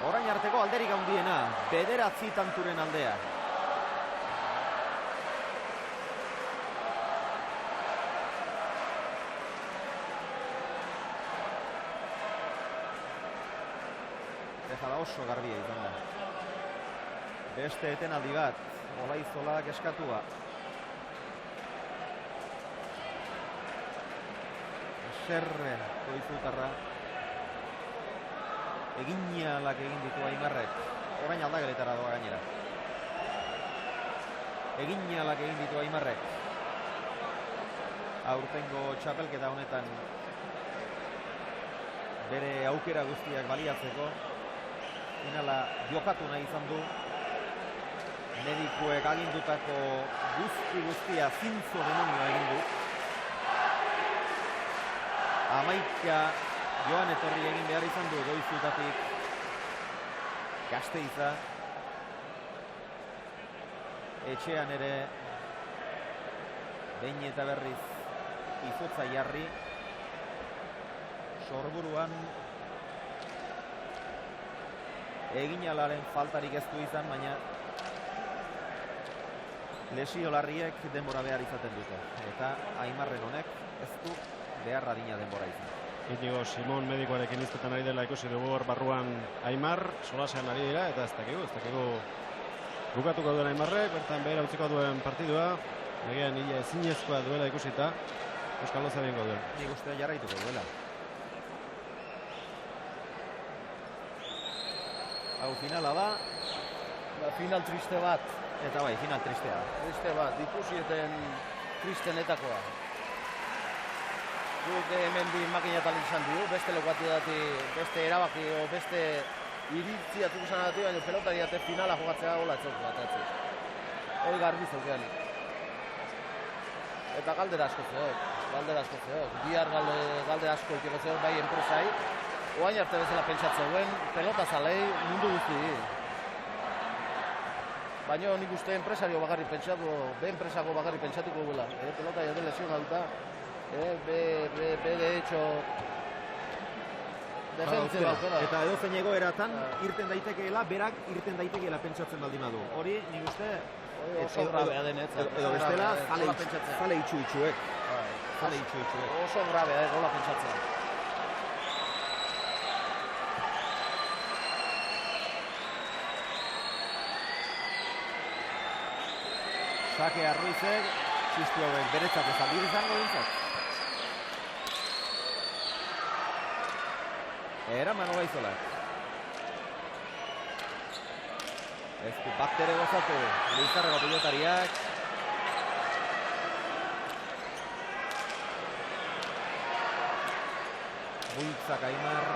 Orain arteko alderik handiena, 9 tanturen aldea. Dejada oso garbia izan da. Beste etenaldi bat, Olaizolak eskatua. Eserre Goizutarra. Eginalak egin ditu Aimarrek. Orain aldageletara doa gainera. Eginalak egin ditu Aimarrek. Aurtengo txapelketa honetan bere aukera guztiak baliatzeko. Finala jokatu nahi izan du. Medikuek agindutako guztia zintzo demonioa egin du. 11 joan etorri egin behar izan du Goizutatik Gasteiza. Etxean ere behin eta berriz izotza jarri. Sorburuan eginalaren faltarik ez du izan, baina lesio larriek denbora behar izaten dute. Eta Aimarren honek ez du behar adina denbora izan. Inigo Simon medikoarekin iztetan ari dela ikusi dugu hor barruan Aimar, solasean ari dira, eta ez dakigu bukatuko duen Aimarrek, bertan behera utziko duen partidua, legean ia ezinezkoa duela ikusita, Euskal Loza bingo duen. Nik uste jarraituko duela. Hau finala da. Final triste bat. Eta bai, final tristea. Triste bat, ikusieten tristenetakoa. Guk hemen bi makinatan izan dugu, beste lokatidati, beste erabaki o beste iritziatuk izan dati, baina pelotari ate finala jogatzea gola etzok bat. Hori garbi zeukean. Eta galdera asko zeok. Bihar galdera asko ikiko zeok, bai enpresai. Oain arte bezala pentsatzen pelota zalei mundu guzti. Baina nik uste enpresario bagarri pentsatu, be enpresako bagarri pentsatuko duela. Pelota jade lesionatuta. De hecho defentzia daukela. Eta edozein egoeratan irten daitekeela, berak irten daitekeela pentsatzen baldin badu. Hori nik uste oso grabea denetzat. Edo bestela zale itxu-itxuek. Oso grabea gola pentsatzen. Sakea Ruizek, txistu hauek beretzat ez aldir izango dintzat. Eraman Olaizolak. Ez du baktere gozatu, Luizarrego pilotariak. Bultzak Aimar.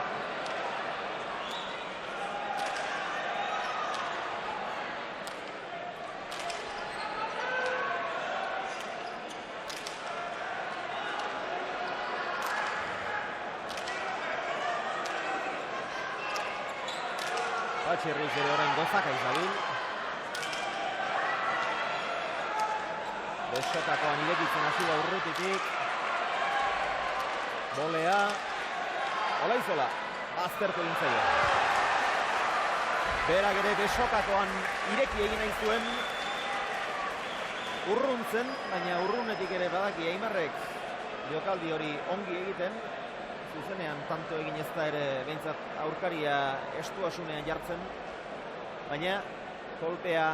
Patxi Ruiz ere orain gozaka izabil. Besotakoan irekitzen hasi da urrutitik. Bolea. Olaizola. Aztertu egin zaio. Berak ere besotakoan ireki egin nahi zuen. Urruntzen, baina urrunetik ere badaki Aimarrek jokaldi hori ongi egiten. Zuzenean tanto egin ez da ere behintzat aurkaria estuasunean jartzen, baina kolpea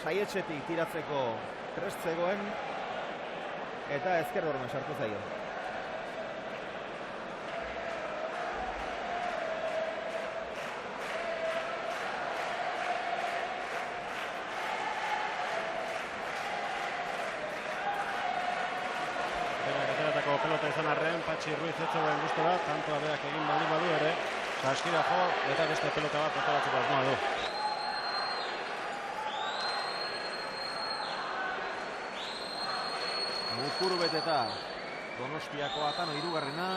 saietxetik tiratzeko prest zegoen eta ezker horren sartu zaio. Pelota izan arren, Patxi Ruiz ez zegoen guztu bat, tantoa berak egin baldin badu ere, saskira jo, eta beste pelota bat atolatzeko asmoa du. Mukuru beteta Donostiako Atano hirugarrena.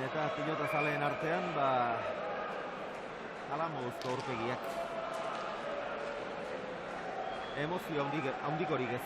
Eta pilota zaleen artean, hala moduzko aurpegiak. Emozio handikorik ez.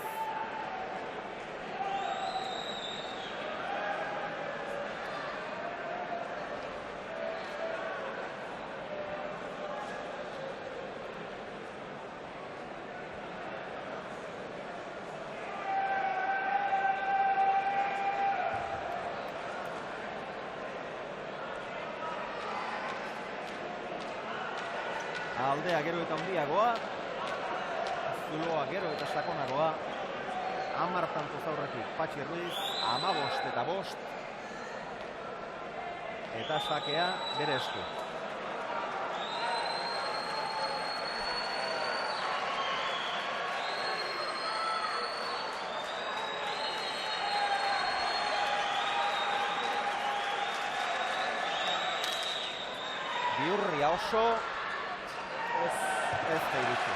Aldea gero eta handiagoa, zuloa gero eta sakonagoa. 10 tanto zaurretik Patxi Ruiz, 15 eta 5. Eta sakea bere esku. Biurria oso. Ez da iritsi.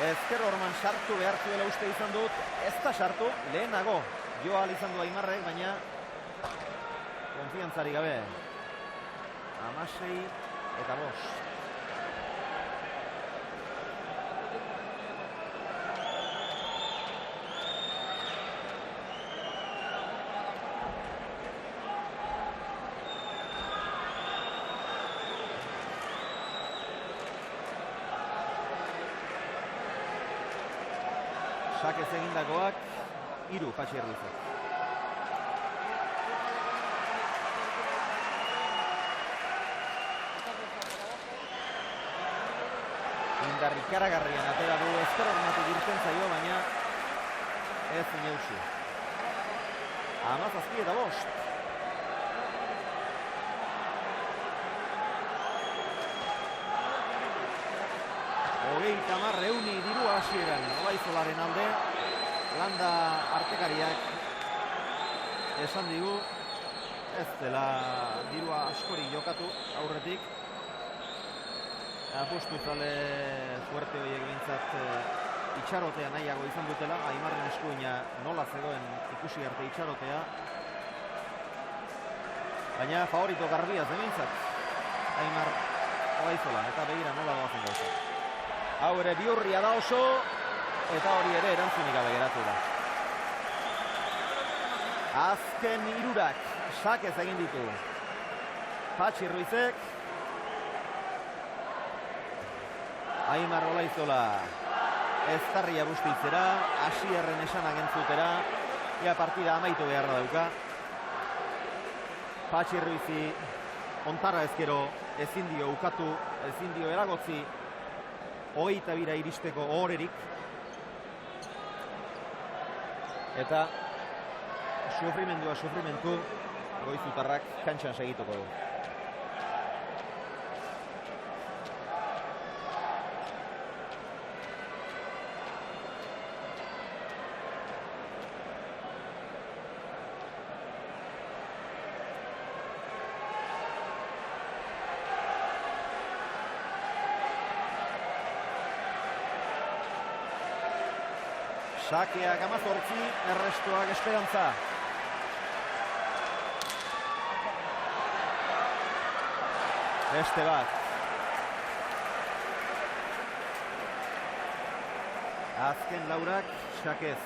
Ezker Orman sartu behar zuela uste izan dut, ez da sartu, lehenago jo ahal izan du Aimarrek, baina konfiantzari gabe. 16 eta 5. Sakez egindakoak 3 Patxi Ruizek. Indar ikaragarrian atera du ezker ormatik irten zaio, baina ez inausi. 17-5. Tamar reuni diru hasieran Olaizolaren alde. Landa artekariak esan digu ez dela dirua askori jokatu aurretik. Apustu zale fuerte horiek bintzat itxarotea nahiago izan dutela. Aimarren eskuina nola zegoen ikusi arte itxarotea. Baina favorito garbia zemintzat Aimar Olaizolan, eta begira nola doazen gauza. Hau ere bihurria da oso, eta hori ere erantzunik gabe geratu da. Azken 3 Sakez egin ditu Patxi Ruizek. Aimar Olaizola eztarria bustitzera, Asierren esanak entzutera, ea partida amaitu beharra dauka. Patxi Ruizi ontara ezkero ezin dio ukatu, ezin dio eragotzi 22 iristeko ohorerik. Eta sufrimentu Goizutarrak kantxan segituko du. Sakeak 18, errestuak esperantza. Beste bat. Azken 4 Sakez.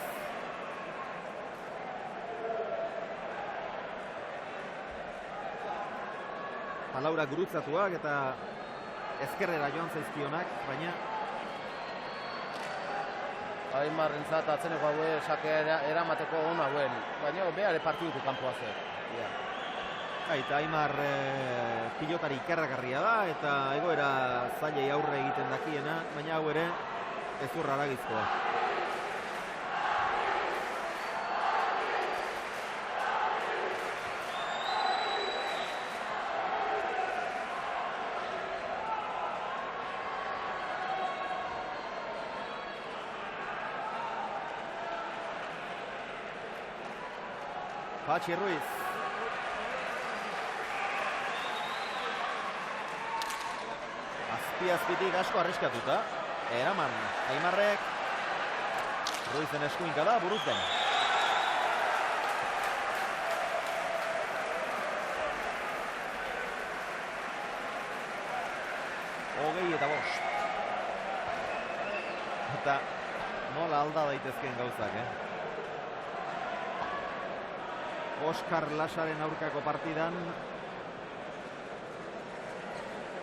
Palaurak gurutzatuak eta ezkerrera joan zaizkionak, baina Aimarrentzat atzeneko haue sakea eramateko on hauen, baina behare partiduko kanpoa zer. Eta Aimar pilotari ikerragarria da, eta egoera zailei aurre egiten dakiena, baina hau ere ezurra aragizkoa. Patxi Ruiz. Azpitik asko arriskatuta. Eraman Aimarrek. Ruizen eskuinka da, buruzten. Hogei eta 5. Eta nola alda daitezkeen gauzak, Oskar Lasaren aurkako partidan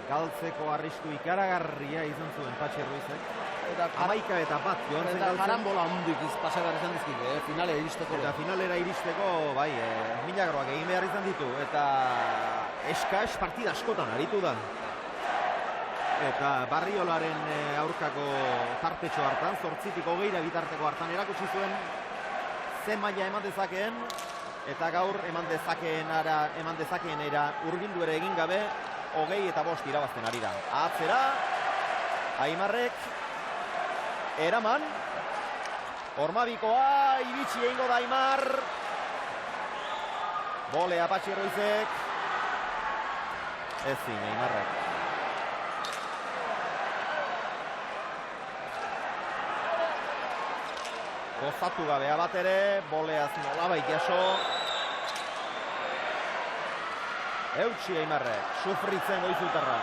galtzeko arrisku ikaragarria izan zuen Patxi Ruizek. Eta 11-1 joan zen galtzen. Karambola hundik pasagar izan dizkide, finalera iristeko. Eta finalera iristeko, bai, milagroak egin behar izan ditu. Eta eskaz partida askotan aritu da. Eta Barriolaren aurkako tartetxo hartan, 8-tik 20 bitarteko hartan erakutsi zuen zen maila eman dezakeen. Eta gaur eman dezakeenera hurbildu ere egin gabe 25 irabazten ari da. Atzera, Aimarrek, Eraman, Ormabikoa, iritsi egingo da Aimar. Bolea Patxi Ruizek. Ezin Aimarrek. Gozatu gabea bat ere, boleaz nolabait jaso. Eutsi Aimarrek, sufritzen Goizutarra.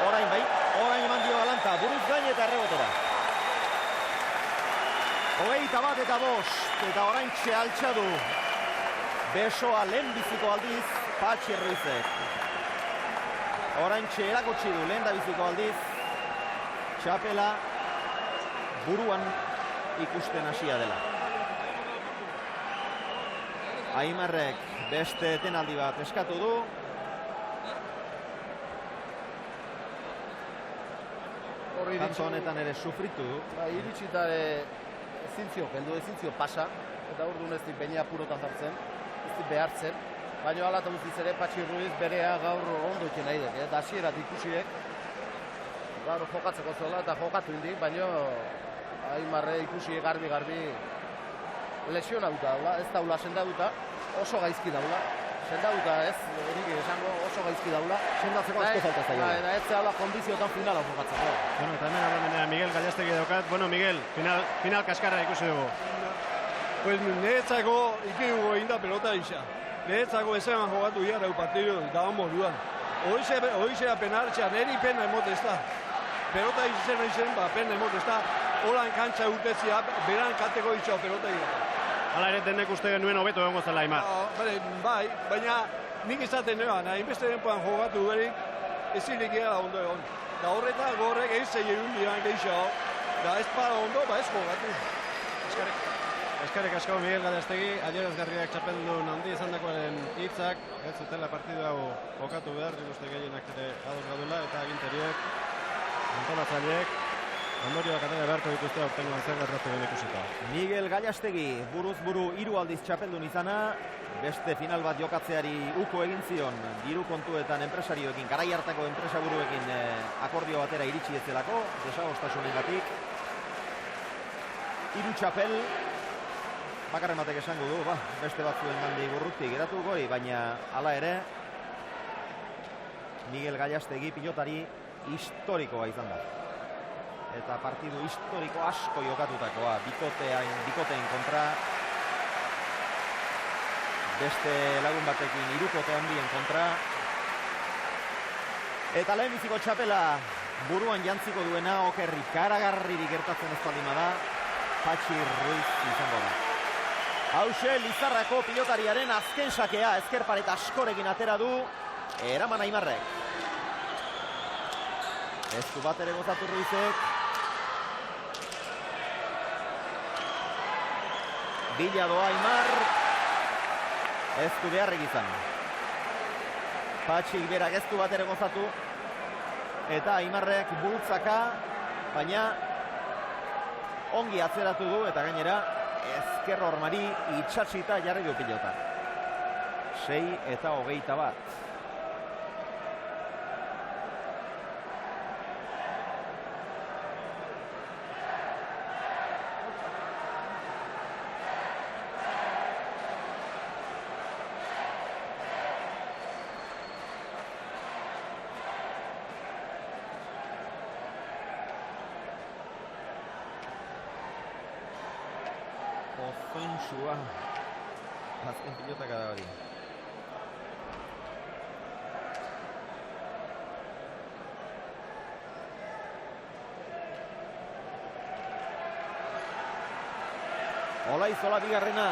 Orain bai, orain eman dio Alanta, buruz gain eta errebotera. 21-5, eta orain altxa du. Besoa lehen biziko aldiz, Patxi Ruizek. Orain erakutsi du lehen da biziko aldiz. Txapela buruan ikusten hasia dela. Aimarrek beste etenaldi bat eskatu du. Kanto honetan ere sufritu du. Iritsi eta ezin zio pasa, eta orduan ez di peina apurotan jartzen, ez di behartzen. Baina ala eta guztiz ere Patxi Ruiz berea gaur ondo iken nahi dut. Eta hasierat ikusiek, gaur jokatzeko zuela eta jokatu indik, baina Aimarre ikusiek garbi lesionauta daula, ez daula sendauta, oso gaizki daula. Sendauta ez, erik esango oso gaizki daula. Sendatzeko asko falta zaio. Eta ez zehala kondiziotan finala jokatzeko. Bueno, eta hemen aldamenean Miguel Gallastegi daukat. Bueno, Miguel, final kaskarra ikusi dugu. Pues niretzako ikidugu egin da pelota isa. Niretzako ezeman jogatu gara partidu dagoen moduan. Hoizea penartxean, eri pena emote ez da. Pelota izen, pena emote ez da. Holan kantxa urtetzia, beran kateko itxau pelota egin. Hala ere denek uste genuen hobeto egongo zela Aimar. Bai, baina nik izaten neban, hainbeste denpoan jogatu berik, ezinik gara ondo egon. Da horretak gorrek egizei egun diran gehiago, da ez para ondo, ez jogatu. Eskarek asko Miguel Gallastegi, adierazgarriak txapeldun handi izan dakoaren hitzak, ez zutela partidu hau jokatu behar, uste gehienak ere ados gaudela, eta aginteriek, antolatzaileek, ondorioak atera beharko dituzte aurtengoan zer gertatu den ikusita. Miguel Gallastegi buruz buru 3 aldiz txapeldun izana, beste final bat jokatzeari uko egin zion diru kontuetan enpresarioekin, garai hartako enpresaburuekin akordio batera iritsi ez zelako, desagostasunengatik. 3 txapel, bakarren batek esango du, beste batzuen gandik urruti geratu goi, baina hala ere Miguel Gallastegi pilotari historikoa izan da. Eta partidu historiko asko jokatutakoa, bikoteen kontra, beste lagun batekin hirukote handien kontra. Eta lehenbiziko txapela buruan jantziko duena, oker ikaragarririk gertatzen ez baldin bada, Patxi Ruiz izango da. Hauxe, Lizarrako pilotariaren azken sakea, ezker paret askorekin atera du, eraman Aimarrek. Ez du bat ere gozatu Ruizek. Bila doa Aimar, ez du beharrik izan. Patxik berak ez du bat ere gozatu, eta Aimarrek bultzaka, baina ongi atzeratu du, eta gainera ezker hormari itxatsita jarri du pilota. 6-21. Ofensua. Azken pilotaka da hori. Olaizola bigarrena.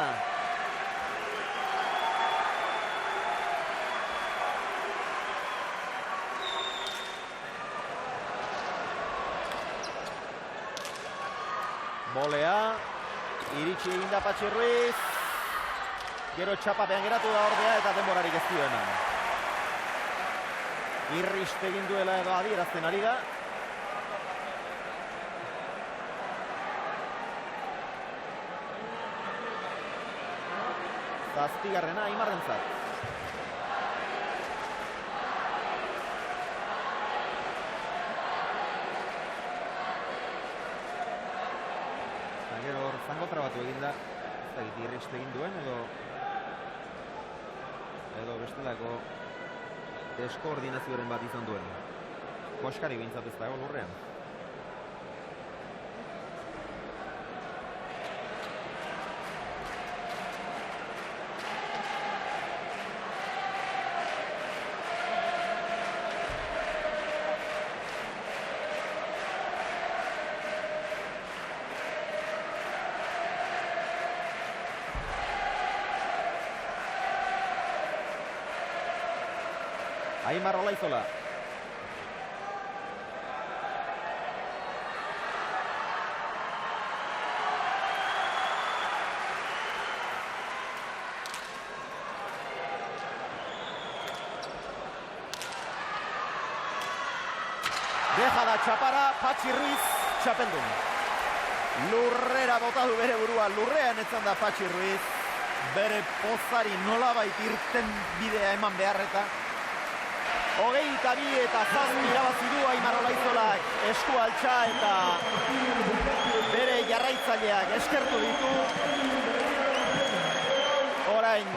Bolea. Iritsi egin da Patxi Ruiz. Gero txapapean geratu da ordea eta denborarik ez dio eman. Irrist egin duela edo adierazten ari da. Zazpigarrena Aimarrentzat. Gero zango trabatu egin da, ez da irrist egin duen edo bestelako deskoordinazioaren bat izan duen. Koskari bintzat ez dago lurrean. Aimar Olaizola. Deja da txapara, Patxi Ruiz txapeldun. Lurrera bota du bere burua, lurrean etzan da Patxi Ruiz. Bere pozari nolabait irten bidea eman beharreta. 22 eta 7 irabazi du Aimar Olaizolak esku altxa eta bere jarraitzaileak eskertu ditu. Orain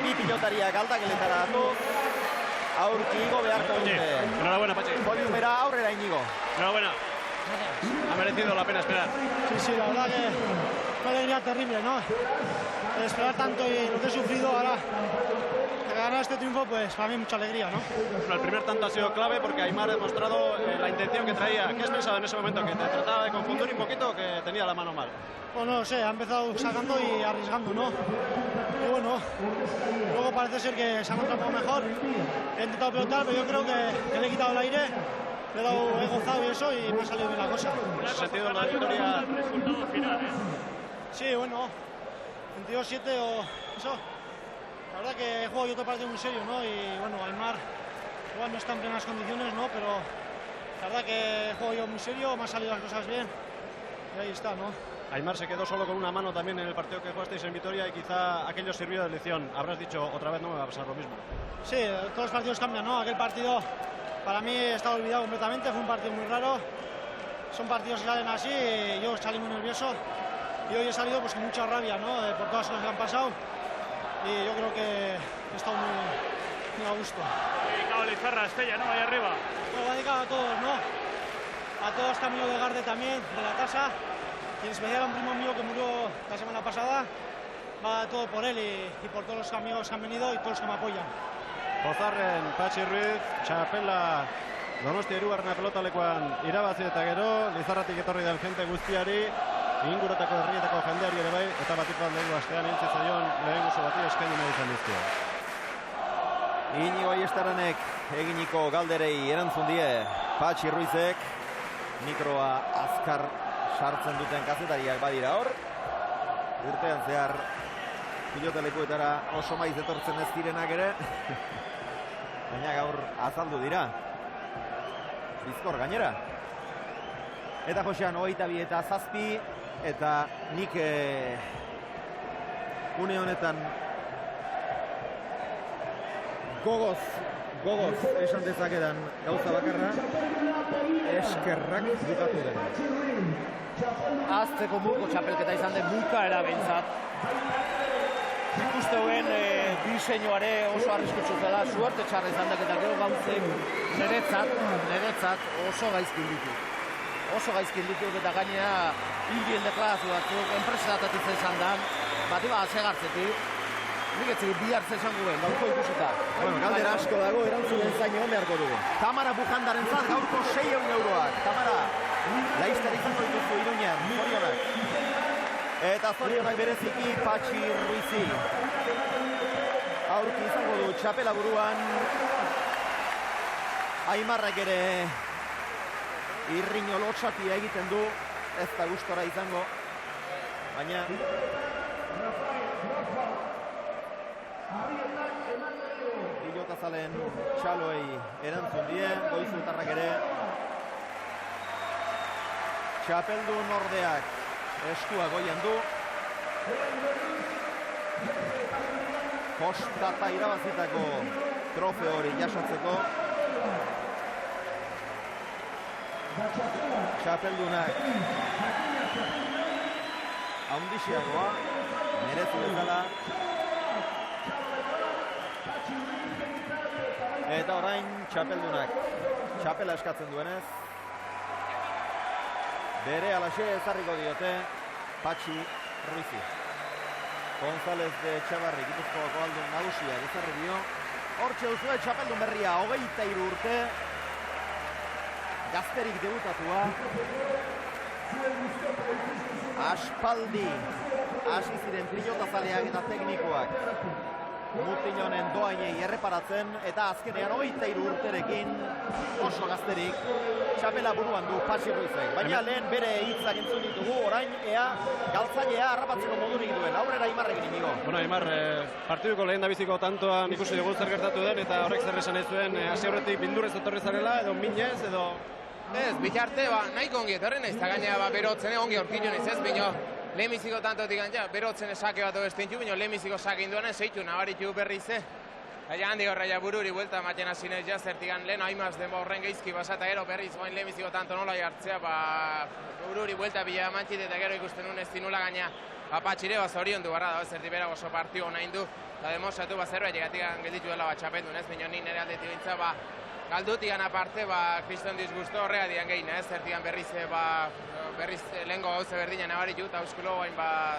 bi pilotariak aldakeletara datu. Aurki igo beharko dute. Enhorabuena, Patxi. Podiumera aurrera Iñigo. Enhorabuena. Ha merecido la pena esperar. Sí, la verdad que fue una alegría terrible, ¿no? Esperar tanto y lo que he sufrido ahora. Ganar este triunfo, pues para mí mucha alegría, ¿no? Bueno, el primer tanto ha sido clave porque Aimar ha demostrado la intención que traía. ¿Qué has pensado en ese momento? ¿Que te trataba de confundir un poquito o que tenía la mano mal? Pues no sé, ha empezado sacando y arriesgando, ¿no? Y bueno, luego parece ser que se ha encontrado un poco mejor. He intentado pelotar, pero yo creo que le he quitado el aire, he gozado y eso y me ha salido bien la cosa. En ese sentido, la victoria... Resultado final, ¿eh? Sí, bueno, 22-7 o eso. La verdad que he jugado yo otro partido muy serio, ¿no? Y bueno, Aimar igual no está en plenas condiciones, ¿no? Pero la verdad que he jugado yo muy serio, me han salido las cosas bien y ahí está, ¿no? Aimar se quedó solo con una mano también en el partido que jugasteis en Vitoria y quizá aquello sirvió de lección. Habrás dicho, otra vez no me va a pasar lo mismo. Sí, todos los partidos cambian, ¿no? Aquel partido para mí está olvidado completamente, fue un partido muy raro. Son partidos que salen así y yo salí muy nervioso. Y hoy he salido pues con mucha rabia, ¿no? Por todas las cosas que han pasado. Y yo creo que he estado muy a gusto. Dedicado a Lizarra, Estella, ¿no? Ahí arriba. Bueno, va dedicado a todos, ¿no? A todos, Camilo de Garde también, de la casa. Y en especial a un primo mío que murió la semana pasada. Va todo por él y por todos los amigos que han venido y todos los que me apoyan. Pozarren, Patxi Ruiz, txapela Donostia hirugarrena pelotalekuan irabazi eta gero, Lizarratik etorri den jente guztiari, ingurotako herrietako jendeari ere bai, eta batik bat lehengo astean hiltze zaion lehen oso bati eskaini nahi izan dizkio. Iñigo Aiestaranek eginiko galderei erantzun die Patxi Ruizek, mikroa azkar sartzen duten kazetariak badira hor. Urtean zehar pilotalekuetara oso maiz etortzen ez direnak ere, baina gaur azaldu dira. Bizkor gainera. Eta Josean 22 eta 7 eta nik une honetan gogoz esan dezakedan gauza bakarra eskerrak bukatu den. Azteko murko txapelketa izan den bukaera behintzat. Ikustuen diseinuare oso arriskutsu zela, suerte txarra izan dek eta gero gauzek niretzat oso gaizkin ditu. Oso gaizkin ditu eta gainera hilien deklarazio batzuk, enpresetatik izan dan, bati bat segartzetik. Nik ez bi hartze esan guen, gaurko ikusita. Bueno, galdera asko dago, erantzunen zain egon beharko dugu. Tamara Bujandaren zat, gaurko 600 euroak. Tamara, laizter izango dituzu Iruñan, zorionak. Eta zorionak bereziki Patxi Ruizi. Aurki izango du txapela buruan. Aimarrek ere irriño lotxatia egiten du. Ez da gustora izango. Baina... Pilotazalen txaloei erantzun die, goizutarrak ere. Txapeldun ordeak eskua goian du. Kostata irabazitako trofeo hori jasotzeko. Txapeldunak haundixiagoa, merezu bezala. Eta orain txapeldunak txapela eskatzen duenez. Bere alaxe ezarriko diote Patxi Ruizi. González de Txabarri, Gipuzkoako aldun nagusia ezarri dio. Hortxe duzue txapeldun berria, 23 urte. Gazterik debutatua. Aspaldi hasi ziren pilotazaleak eta teknikoak Mutilonen doainei erreparatzen eta azkenean 23 urterekin oso gazterik txapela buruan du Patxi Ruizek. Baina lehen bere hitzak entzun ditugu, orain ea galtzailea harrapatzeko modurik duen. Aurrera Aimarrekin Iñigo. Bueno, Aimar, partiduko lehen dabiziko tantoan ikusi dugu zer gertatu den eta horrek zer esan ez zuen hasi aurretik bildurrez etorri zarela edo minez edo... Ez, bitarte, nahiko ongi etorri naiz, eta gaina berotzen ongi aurkitu naiz ez, bino lehemiziko tantotik gaina, berotzen esake bat obestintxu, bino lehemiziko sake induan zeitu, nabaritu berriz, Baina handi horreia bururi buelta ematen hasi nahi jazertigan lehen haimaz denba horren geizki basata gero berriz guain lehemiziko tanto nola jartzea, bururi buelta bila emantzit eta gero ikusten nuen ez zinula gaina patxire zorion du barra da, zerti bera oso partio nahi du, eta demosatu zerbait egatik gelditu dela txapetu, ez baina ni nire aldetik bintza, galdutigan aparte, kriston disgusto horrea dian gehin, zertigan berriz lehenko gauze berdina nabaritu, eta euskulo guain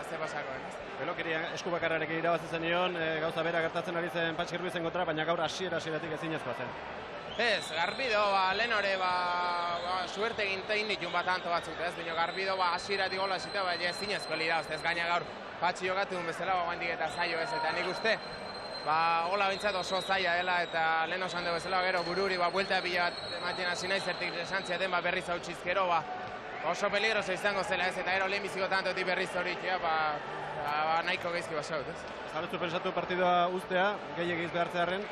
ze pasako, Pelokeria eskubakarrarekin irabazi zenion, gauza bera gertatzen ari zen Patxi Ruizen kontra, baina gaur hasieratik ezinezkoa zen. Ez, Garbido, lehen hori, suerte egin ditun tanto batzuk, ez, baina Garbido hasieratik gola esita, baina ezinezko lira, ez gaina gaur Patxi jokatu duen bezala, guandik eta zailo ez, eta nik uste, gola bintzat oso zaila dela, eta lehen osan dugu bezala, gero bururi, buelta bila bat ematen hasi nahi, zertik esantzia den, berriz hau txizkero, oso peligroso izango zela ez, eta gero lehenbiziko tantotik berriz horik, nahiko geizki basaut, ez? Zabezu pensatu partidua ustea, gehiagiz behartzearen?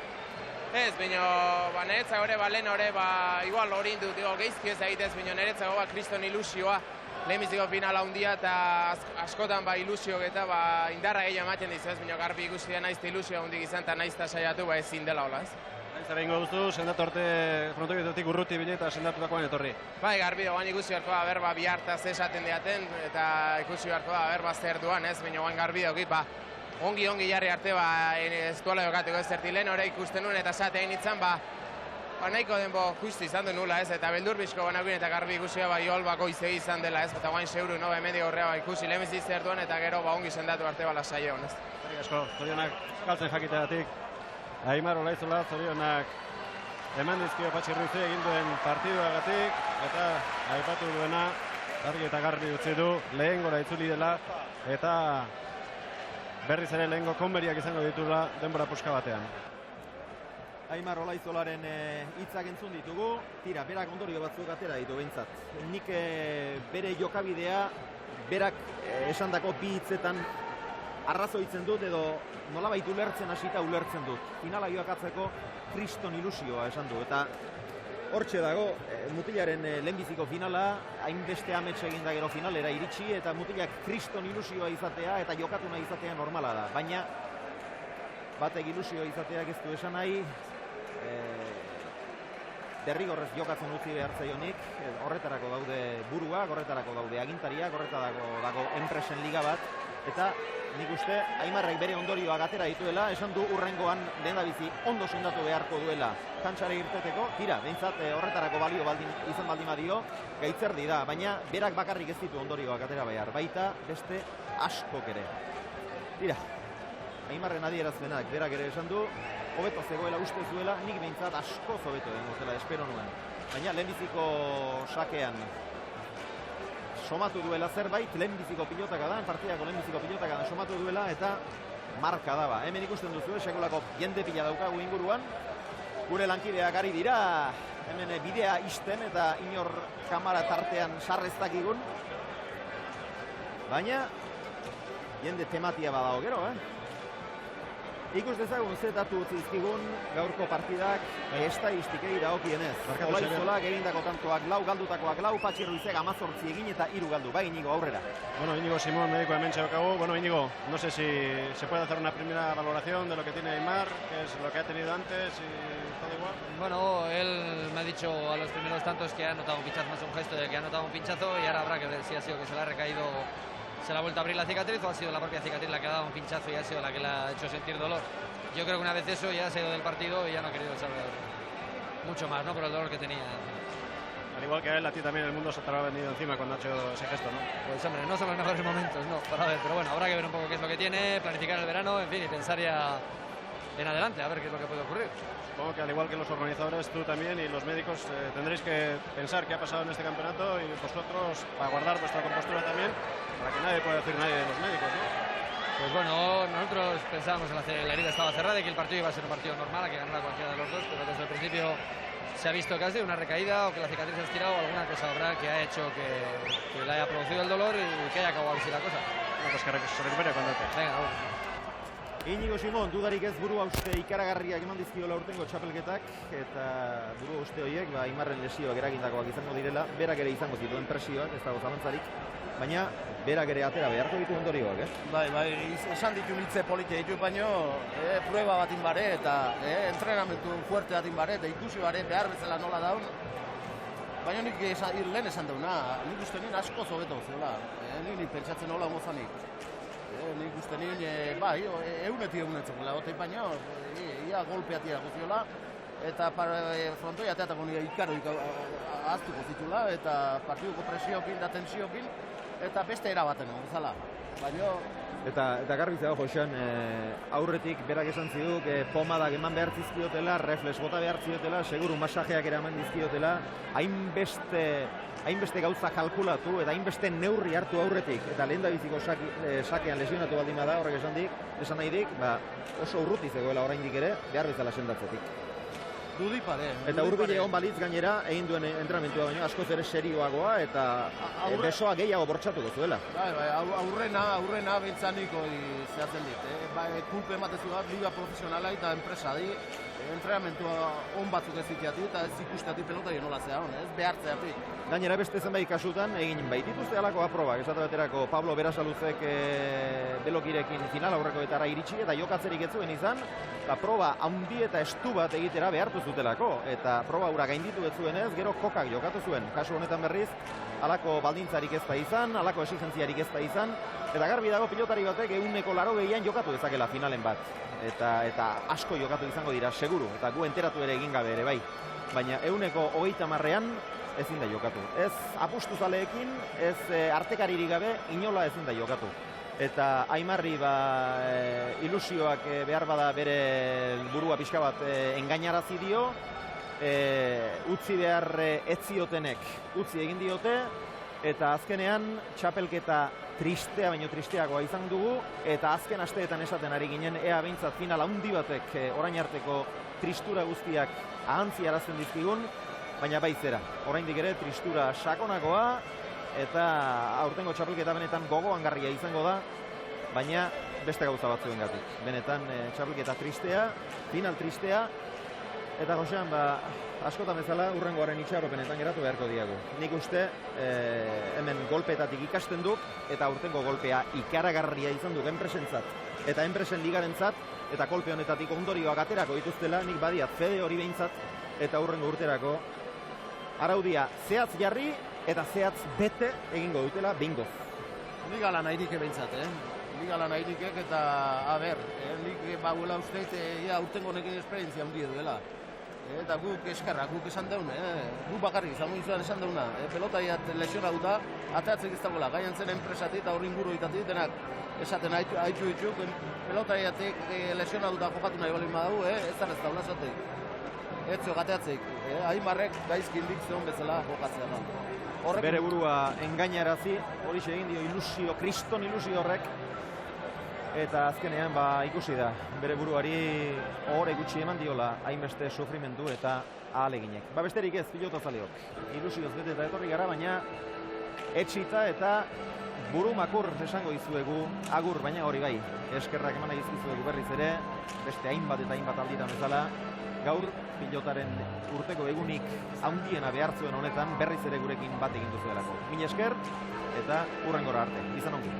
Ez, baina niretzak hori, lehen hori, igual hori indut, geizki ez egitez, baina niretzak kriston ilusioa, lehenbiziko finala hundia, eta askotan ilusio eta indarra gehiago ematen dizu, ez, baina Garbi ikusi da naizte ilusioa hundik izan, eta naizta saiatu, ezin dela hola, ez? Zara ingo duzu, sendatu arte frontobietetik urruti bine eta sendatutakoan etorri. Bai, Garbi guain ikusi beharko da, berba bihartaz esaten diaten, eta ikusi beharko da, berba zer duan, ez, baina guain Garbi doki, ongi jarri arte, ez duela jokatuko ez zerti lehen hori ikusten nuen, eta zate egin itzan, nahiko denbo justu izan du nula, ez, eta beldur bizko banakuin, eta Garbi ikusi iol goizegi izan dela, ez, eta guain seuru, hemendik horrea ikusi lehemiz zer duen, eta gero ongi sendatu arte saio honez. Zari asko, zorionak galtzen jakiteatik. Aimar Olaizola, zorionak eman dizkio Patxi Ruize egin duen partiduagatik, eta aipatu duena, argi eta garbi utzi du, lehen gora itzuli dela, eta berriz ere lehengo konberiak izango ditula denbora puska batean. Aimar Olaizolaren hitzak entzun ditugu, tira, berak ondorio batzuk atera ditu behintzat. Nik bere jokabidea, berak esandako bi hitzetan arrazoitzen dut edo nolabait ulertzen hasita ulertzen dut. Finala joakatzeko kriston ilusioa esan du, eta hortxe dago, mutilaren lehenbiziko finala, hainbeste amets egin da gero finalera iritsi, eta mutilak kriston ilusioa izatea eta jokatu nahi izatea normala da. Baina, batek ilusioa izateak ez du esan nahi, derrigorrez jokatzen utzi behar zaionik, horretarako daude buruak, horretarako daude agintariak, horretarako dago enpresen liga bat, eta nik uste Aimarrek bere ondorioak atera dituela, esan du urrengoan lehendabizi ondo sendatu beharko duela kantxare irteteko, tira, behintzat horretarako balio izan baldin badio, gaitzerdi da, baina berak bakarrik ez ditu ondorioak atera behar, baita beste askok ere. Tira, Aimarren adierazpenak berak ere esan du, hobeto zegoela uste zuela, nik behintzat asko hobeto dengo zela, espero nuen. Baina lehenbiziko sakean somatu duela zerbait, lehenbiziko pilotaka da, partidako lehenbiziko pilotaka da somatu duela, eta marka daba. Hemen ikusten duzu, sekulako jende pila daukagu inguruan, gure lankideak ari dira, hemen bidea isten eta inor kamara tartean sarreztakigun. Baina, jende tematia badago gero, Ikus dezagun ze datu utzizkigun gaurko partidak estadistikei dagokienez. Olaizolak egindako tantoak, 4 galdutakoak 4, Patxi Ruizek 18 egin eta 3 galdu. Bai, Inigo, aurrera. Bueno, Inigo Simón, médico de Mencha Ocabu. Bueno, Inigo, no sé si se puede hacer una primera valoración de lo que tiene Aimar, que es lo que ha tenido antes y todo igual. Bueno, él me ha dicho a los primeros tantos que ha notado un pinchazo, más un gesto de que ha notado un pinchazo, y ahora habrá que ver si ha sido que se le ha recaído, se le ha vuelto a abrir la cicatriz, o ha sido la propia cicatriz la que ha dado un pinchazo y ha sido la que le ha hecho sentir dolor. Yo creo que una vez eso ya se ha ido del partido y ya no ha querido saber mucho más, ¿no? Por el dolor que tenía. Al igual que a él, a ti también el mundo se te ha venido encima cuando ha hecho ese gesto, ¿no? Pues hombre, no son los mejores momentos, no, para ver, pero bueno, habrá que ver un poco qué es lo que tiene, planificar el verano, en fin, y pensar ya en adelante, a ver qué es lo que puede ocurrir. Supongo que al igual que los organizadores, tú también y los médicos tendréis que pensar qué ha pasado en este campeonato y vosotros para guardar vuestra compostura también, para que nadie pueda decir nadie de los médicos, ¿no? Pues bueno, nosotros pensábamos que la herida estaba cerrada y que el partido iba a ser un partido normal, a que ganara cualquiera de los dos, pero desde el principio se ha visto que ha sido una recaída o que la cicatriz ha estirado o alguna cosa habrá que ha hecho que le haya producido el dolor y que haya acabado así la cosa. Bueno, pues que se recupere cuando te. Venga, bueno. Inigo Simon, dudarik ez buru hauste ikaragarriak eman dizkiola urtengo txapelketak, eta buru hauste horiek, Aimarren lesioak eragindakoak izango direla, berak ere izango zituen presioak, ez dago zalantzarik, baina berak ere atera beharko ditu ondorioak, Bai, esan ditu hitze polite ditu, baino prueba batin bare, eta entrenamentu fuerte batin bare, eta ikusi bare, behar bezala nola daun, baina nik lehen esan dauna, nik uste nien asko zobeto zela, nik pentsatzen nola mozanik. Nik uste nien, bai, eunetzeko lagote, baina ia golpeatia guziola, eta frontoi ateatako nire ikaroik aztuko zitula, eta partiduko presiokin da tensiokin, eta beste erabaten bezala. Baina... Eta garbi zago, Josean, aurretik berak esan ziduk, pomadak eman behar zizkiotela, reflex bota behar zizkiotela, seguru masajeak ere eman dizkiotela, hainbeste gauza kalkulatu eta hainbeste neurri hartu aurretik, eta lehen da biziko sakean lesionatu baldin bada, horrek esan nahi dik, oso urruti zegoela oraindik ere, behar bezala sendatzetik. Dudi pare. Eta urbile egon balitz gainera, egin duen entrenamentua baino, askoz ere serioagoa eta besoa gehiago bortxatuko zuela. Bai, aurrena bentsaniko zehatzen dit. Kulpe ematezu bat, liga profesionala eta enpresa di, entrenamentua on batzuk ez ziteati eta ez ikusteati pelota nola zea hon, ez behartzeati. Gainera beste zenbait kasutan egin baitituzte halako aprobak, esate baterako Pablo Berasaluzek Belokirekin final aurrekoetara iritsi eta jokatzerik ez zuen izan, eta proba handi eta estu bat egitera behartu zutelako, eta proba hura gainditu ez zuenez, gero kokak jokatu zuen. Kasu honetan berriz, halako baldintzarik ez da izan, halako exigenziarik ez da izan, eta garbi dago pilotari batek 180an jokatu dezakela finalen bat. Eta asko jokatu izango dira, seguru, eta gu enteratu ere egin gabe ere bai. Baina 130an ezin da jokatu. Ez apustu zaleekin, ez artekaririk gabe, inola ezin da jokatu. Eta Aimarri ilusioak behar bada bere burua pixka bat engainarazi dio, utzi behar etziotenek utzi egin diote, eta azkenean txapelketa tristea baino tristeagoa izan dugu, eta azken asteetan esaten ari ginen ea behintzat final handi batek orain arteko tristura guztiak ahantziarazten dizkigun, baina baitzera, oraindik ere tristura sakonakoa, eta aurtengo txapelketa benetan gogoangarria izango da, baina beste gauza batzuengatik. Benetan txapelketa tristea, final tristea, eta Josean, askotan bezala urrengoaren itxaropenetan geratu beharko diagu. Nik uste hemen golpeetatik ikasten duk, eta aurtengo golpea ikaragarria izan duk enpresentzat, eta enpresen ligarentzat, eta kolpe honetatik ondorioak aterako dituztela, nik badiat fede hori behintzat, eta urrengo urterako araudia zehatz jarri, eta zehatz bete egingo dutela bingoz. Liga lan hairik behintzat, Liga lan hairik eta, nik bauela usteit, urtengo honekin esperientzia handi duela. Eta guk eskarra, guk esan daun, guk bakarrik izango izuan esan dauna. Pelota lesionatuta, ateatzek ez dagoela, gaian zen enpresati eta horrin guru itatik, denak esaten haitu dituk, pelota lesionatuta jokatu nahi balin badau, ez daula esatek. Ez zo gateatzeik, Aimarrek gaizkin dik zeon bezala jokatzea da. Bere burua engainarazi, hori egin dio ilusio, kriston ilusio horrek, eta azkenean ikusi da, bere buruari ohore gutxi eman diola hainbeste sufrimendu eta ahaleginek. Besterik ez, pilotazaleok, ilusioz bete eta etorri gara, baina etxita eta buru makur esango izuegu, agur, baina hori bai, eskerrak eman izkizuegu berriz ere, beste hainbat eta hainbat alditan bezala, gaur pilotaren urteko egunik handiena behartzuen honetan berriz ere gurekin bat egin duzuelako. Min esker eta hurrengora arte. Izan ongi.